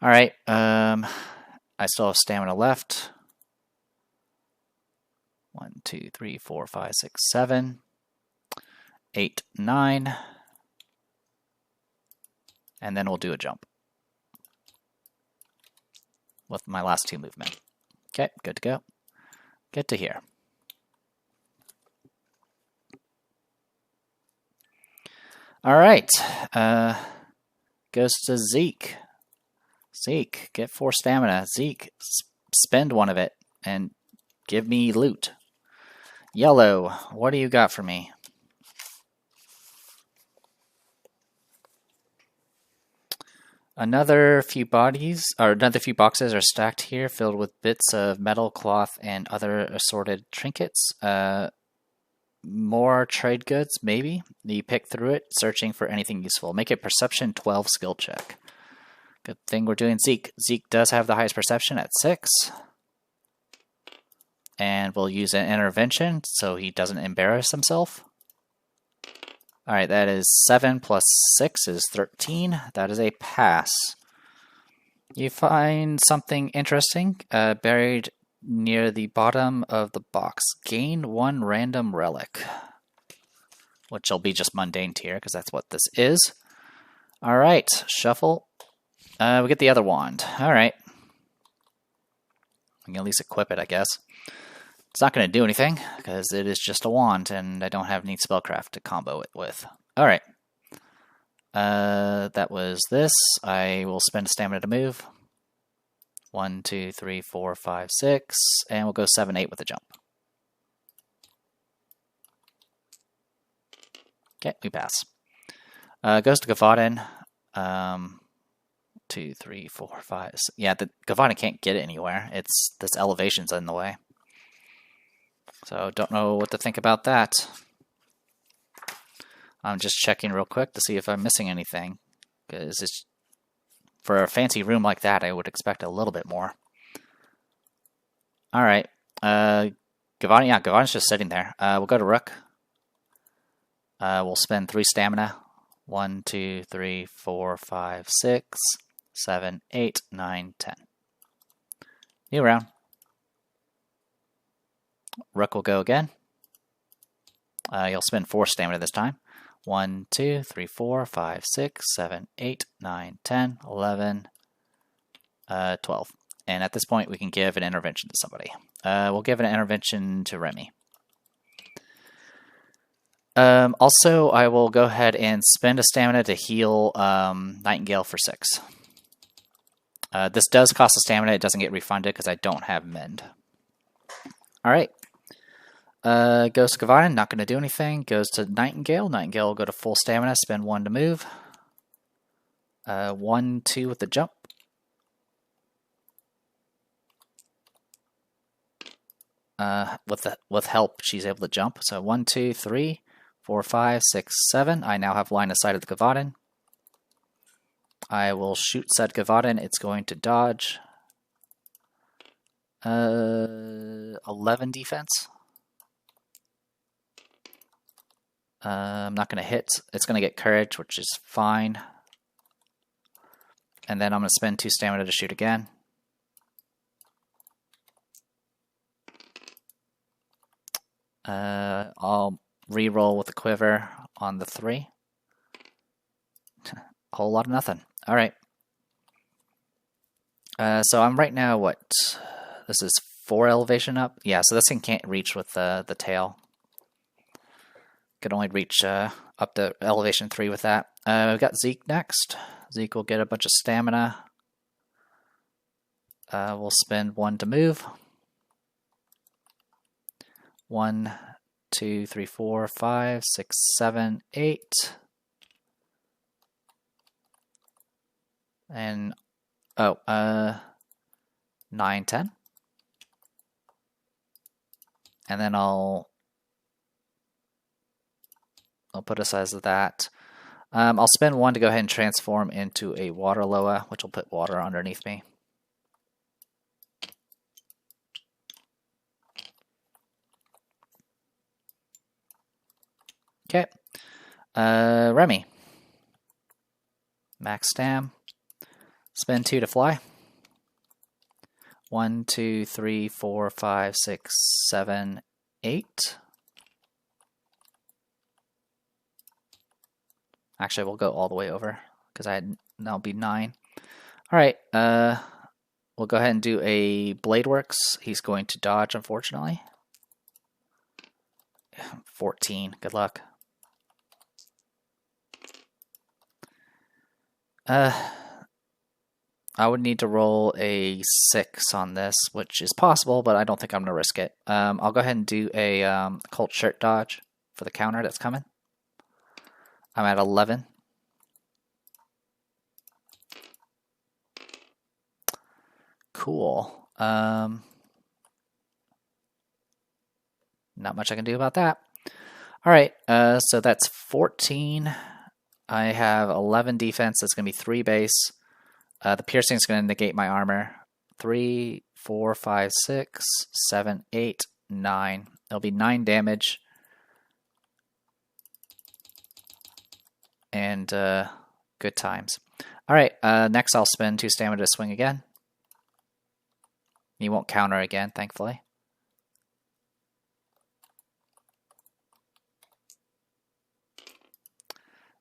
All right. I still have stamina left. 1, 2, 3, 4, 5, 6, 7, 8, 9. And then we'll do a jump with my last 2 movement. Okay, good to go. Get to here. All right. Goes to Zeke. Zeke, get 4 stamina. Zeke, spend 1 of it and give me loot. Yellow, what do you got for me? Another few boxes are stacked here, filled with bits of metal, cloth, and other assorted trinkets. More trade goods, maybe. You pick through it, searching for anything useful. Make a perception 12 skill check. Good thing we're doing Zeke. Zeke does have the highest perception at 6. And we'll use an intervention so he doesn't embarrass himself. Alright, that is 7 plus 6 is 13. That is a pass. You find something interesting buried near the bottom of the box. Gain 1 random relic. Which will be just mundane tier, because that's what this is. Alright, shuffle. We get the other wand. Alright. I can at least equip it, I guess. It's not going to do anything, because it is just a wand, and I don't have any spellcraft to combo it with. Alright. That was this. I will spend a stamina to move. 1, 2, 3, 4, 5, 6, and we'll go 7, 8 with a jump. Okay, we pass. Goes to Gavaden. 2, 3, 4, 5. Yeah, the Gavaden can't get it anywhere. It's this elevation's in the way. So don't know what to think about that. I'm just checking real quick to see if I'm missing anything, because it's for a fancy room like that, I would expect a little bit more. All right, Gavaden. Yeah, Gavaden's just sitting there. We'll go to Rook. We'll spend 3 stamina. 1, 2, 3, 4, 5, 6, 7, 8, 9, 10. New round. Rook will go again. You'll spend 4 stamina this time. 1, 2, 3, 4, 5, 6, 7, 8, 9, 10, 11, 12. And at this point, we can give an intervention to somebody. We'll give an intervention to Remy. Also, I will go ahead and spend a stamina to heal Nightingale for 6. This does cost a stamina. It doesn't get refunded because I don't have Mend. Alright. Goes to Gavaden, not going to do anything. Goes to Nightingale. Nightingale will go to full stamina, spend 1 to move. 1, 2 with the jump. With help, she's able to jump. So 1, 2, 3, 4, 5, 6, 7. I now have line of sight of the Gavaden. I will shoot said Gavaden. It's going to dodge. 11 defense. I'm not going to hit. It's going to get courage, which is fine. And then I'm going to spend 2 stamina to shoot again. I'll re-roll with the quiver on the 3. A whole lot of nothing. Alright. So I'm right now, what? This is 4 elevation up? Yeah, so this thing can't reach with the tail. Could only reach up to elevation 3 with that. We've got Zeke next. Zeke will get a bunch of stamina. We'll spend 1 to move. 1, 2, 3, 4, 5, 6, 7, 8. And, 9, 10. And then I'll put a size of that. I'll spend 1 to go ahead and transform into a water Loa, which will put water underneath me. Okay. Remy. Max stam. Spend 2 to fly. 1, 2, 3, 4, 5, 6, 7, 8. Actually, we'll go all the way over because that'll be 9. All right, we'll go ahead and do a Blade Works. He's going to dodge, unfortunately. 14. Good luck. I would need to roll a 6 on this, which is possible, but I don't think I'm going to risk it. I'll go ahead and do a Cult Shirt dodge for the counter that's coming. I'm at 11. Cool. Not much I can do about that. All right, so that's 14. I have 11 defense. That's going to be 3 base. The piercing is going to negate my armor. 3, 4, 5, 6, 7, 8, 9. It'll be 9 damage. And good times. All right, next I'll spend 2 stamina to swing again. He won't counter again, thankfully.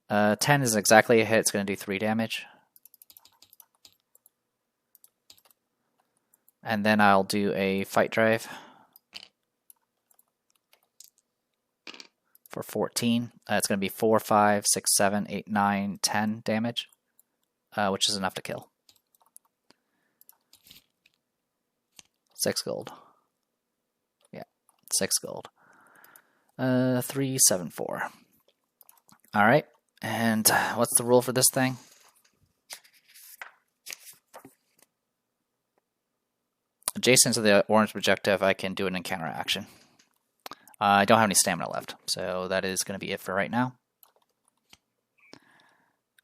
Uh, 10 is exactly a hit. It's going to do 3 damage. And then I'll do a fight drive. for 14. It's going to be 4, 5, 6, 7, 8, 9, 10 damage, which is enough to kill. 6 gold. Yeah, 6 gold. 3, 7, 4. All right, and what's the rule for this thing? Adjacent to the orange objective, I can do an encounter action. I don't have any stamina left, so that is going to be it for right now.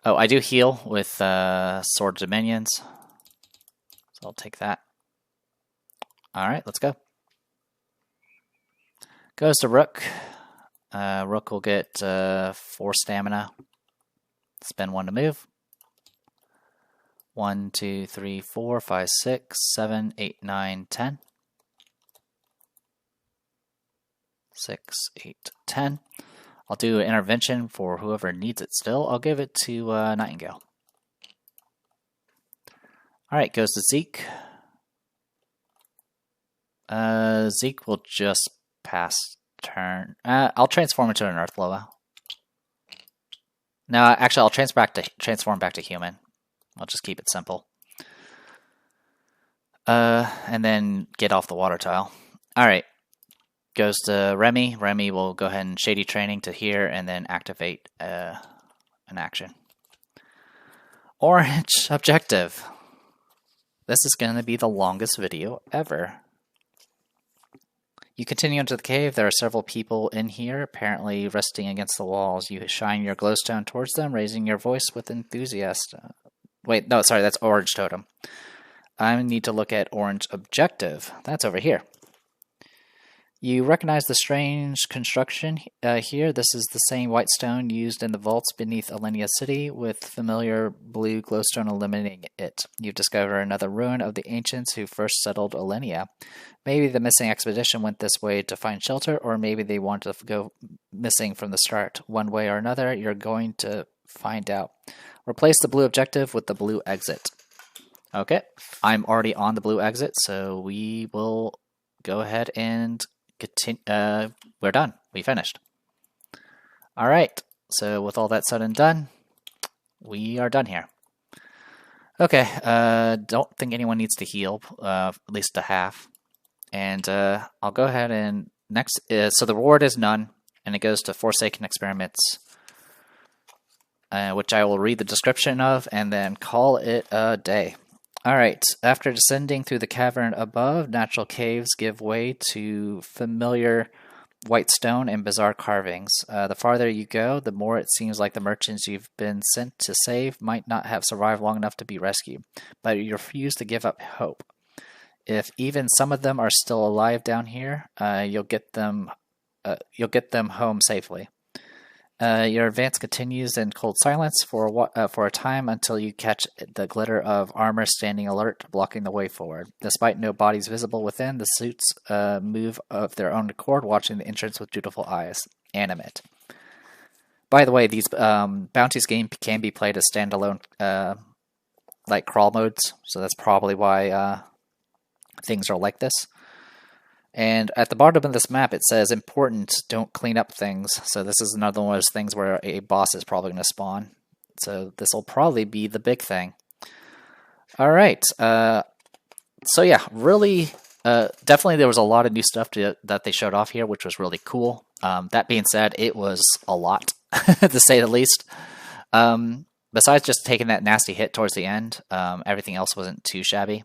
Oh, I do heal with Sword Dominions, so I'll take that. Alright, let's go. Goes to Rook. Rook will get 4 stamina. Spend 1 to move. 1, 2, 3, 4, 5, 6, 7, 8, 9, 10. 6, 8, 10. I'll do an intervention for whoever needs it still. I'll give it to Nightingale. Alright, goes to Zeke. Zeke will just pass turn. I'll transform into an Earth Loa. No, actually, I'll transform back to human. I'll just keep it simple. And then get off the water tile. Alright. Goes to Remy. Remy will go ahead and Shady Training to here and then activate an action. Orange objective. This is going to be the longest video ever. You continue into the cave. There are several people in here, apparently resting against the walls. You shine your glowstone towards them, raising your voice with enthusiasm. Wait, no, sorry, that's Orange Totem. I need to look at Orange Objective. That's over here. You recognize the strange construction here. This is the same white stone used in the vaults beneath Alenia City, with familiar blue glowstone illuminating it. You've discovered another ruin of the ancients who first settled Alenia. Maybe the missing expedition went this way to find shelter, or maybe they wanted to go missing from the start. One way or another, you're going to find out. Replace the blue objective with the blue exit. Okay, I'm already on the blue exit, so we will go ahead and continue. We're done. We finished. All right, so with all that said and done, we are done here. Okay, don't think anyone needs to heal, at least a half. And I'll go ahead and next, so the reward is none, and it goes to Forsaken Experiments, which I will read the description of and then call it a day. Alright, after descending through the cavern above, natural caves give way to familiar white stone and bizarre carvings. The farther you go, the more it seems like the merchants you've been sent to save might not have survived long enough to be rescued, but you refuse to give up hope. If even some of them are still alive down here, you'll get them home safely. Your advance continues in cold silence for a time until you catch the glitter of armor standing alert, blocking the way forward. Despite no bodies visible within, the suits move of their own accord, watching the entrance with dutiful eyes. Animate. By the way, these bounties game can be played as standalone, like crawl modes, so that's probably why things are like this. And at the bottom of this map, it says, important, don't clean up things. So this is another one of those things where a boss is probably going to spawn. So this will probably be the big thing. All right. So yeah, really, definitely there was a lot of new stuff that they showed off here, which was really cool. That being said, it was a lot, to say the least. Besides just taking that nasty hit towards the end, everything else wasn't too shabby.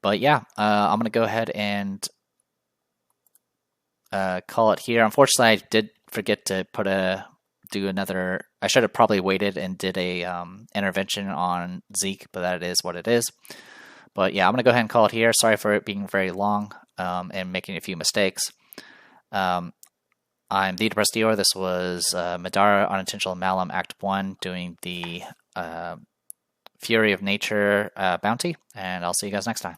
But yeah, I'm going to go ahead and call it here. Unfortunately, I did forget to do another. I should have probably waited and did a intervention on Zeke, but that is what it is. But yeah, I'm going to go ahead and call it here. Sorry for it being very long and making a few mistakes. I'm the Depressed Dior. This was Middara, Unintentional Malum, Act 1, doing the Fury of Nature bounty, and I'll see you guys next time.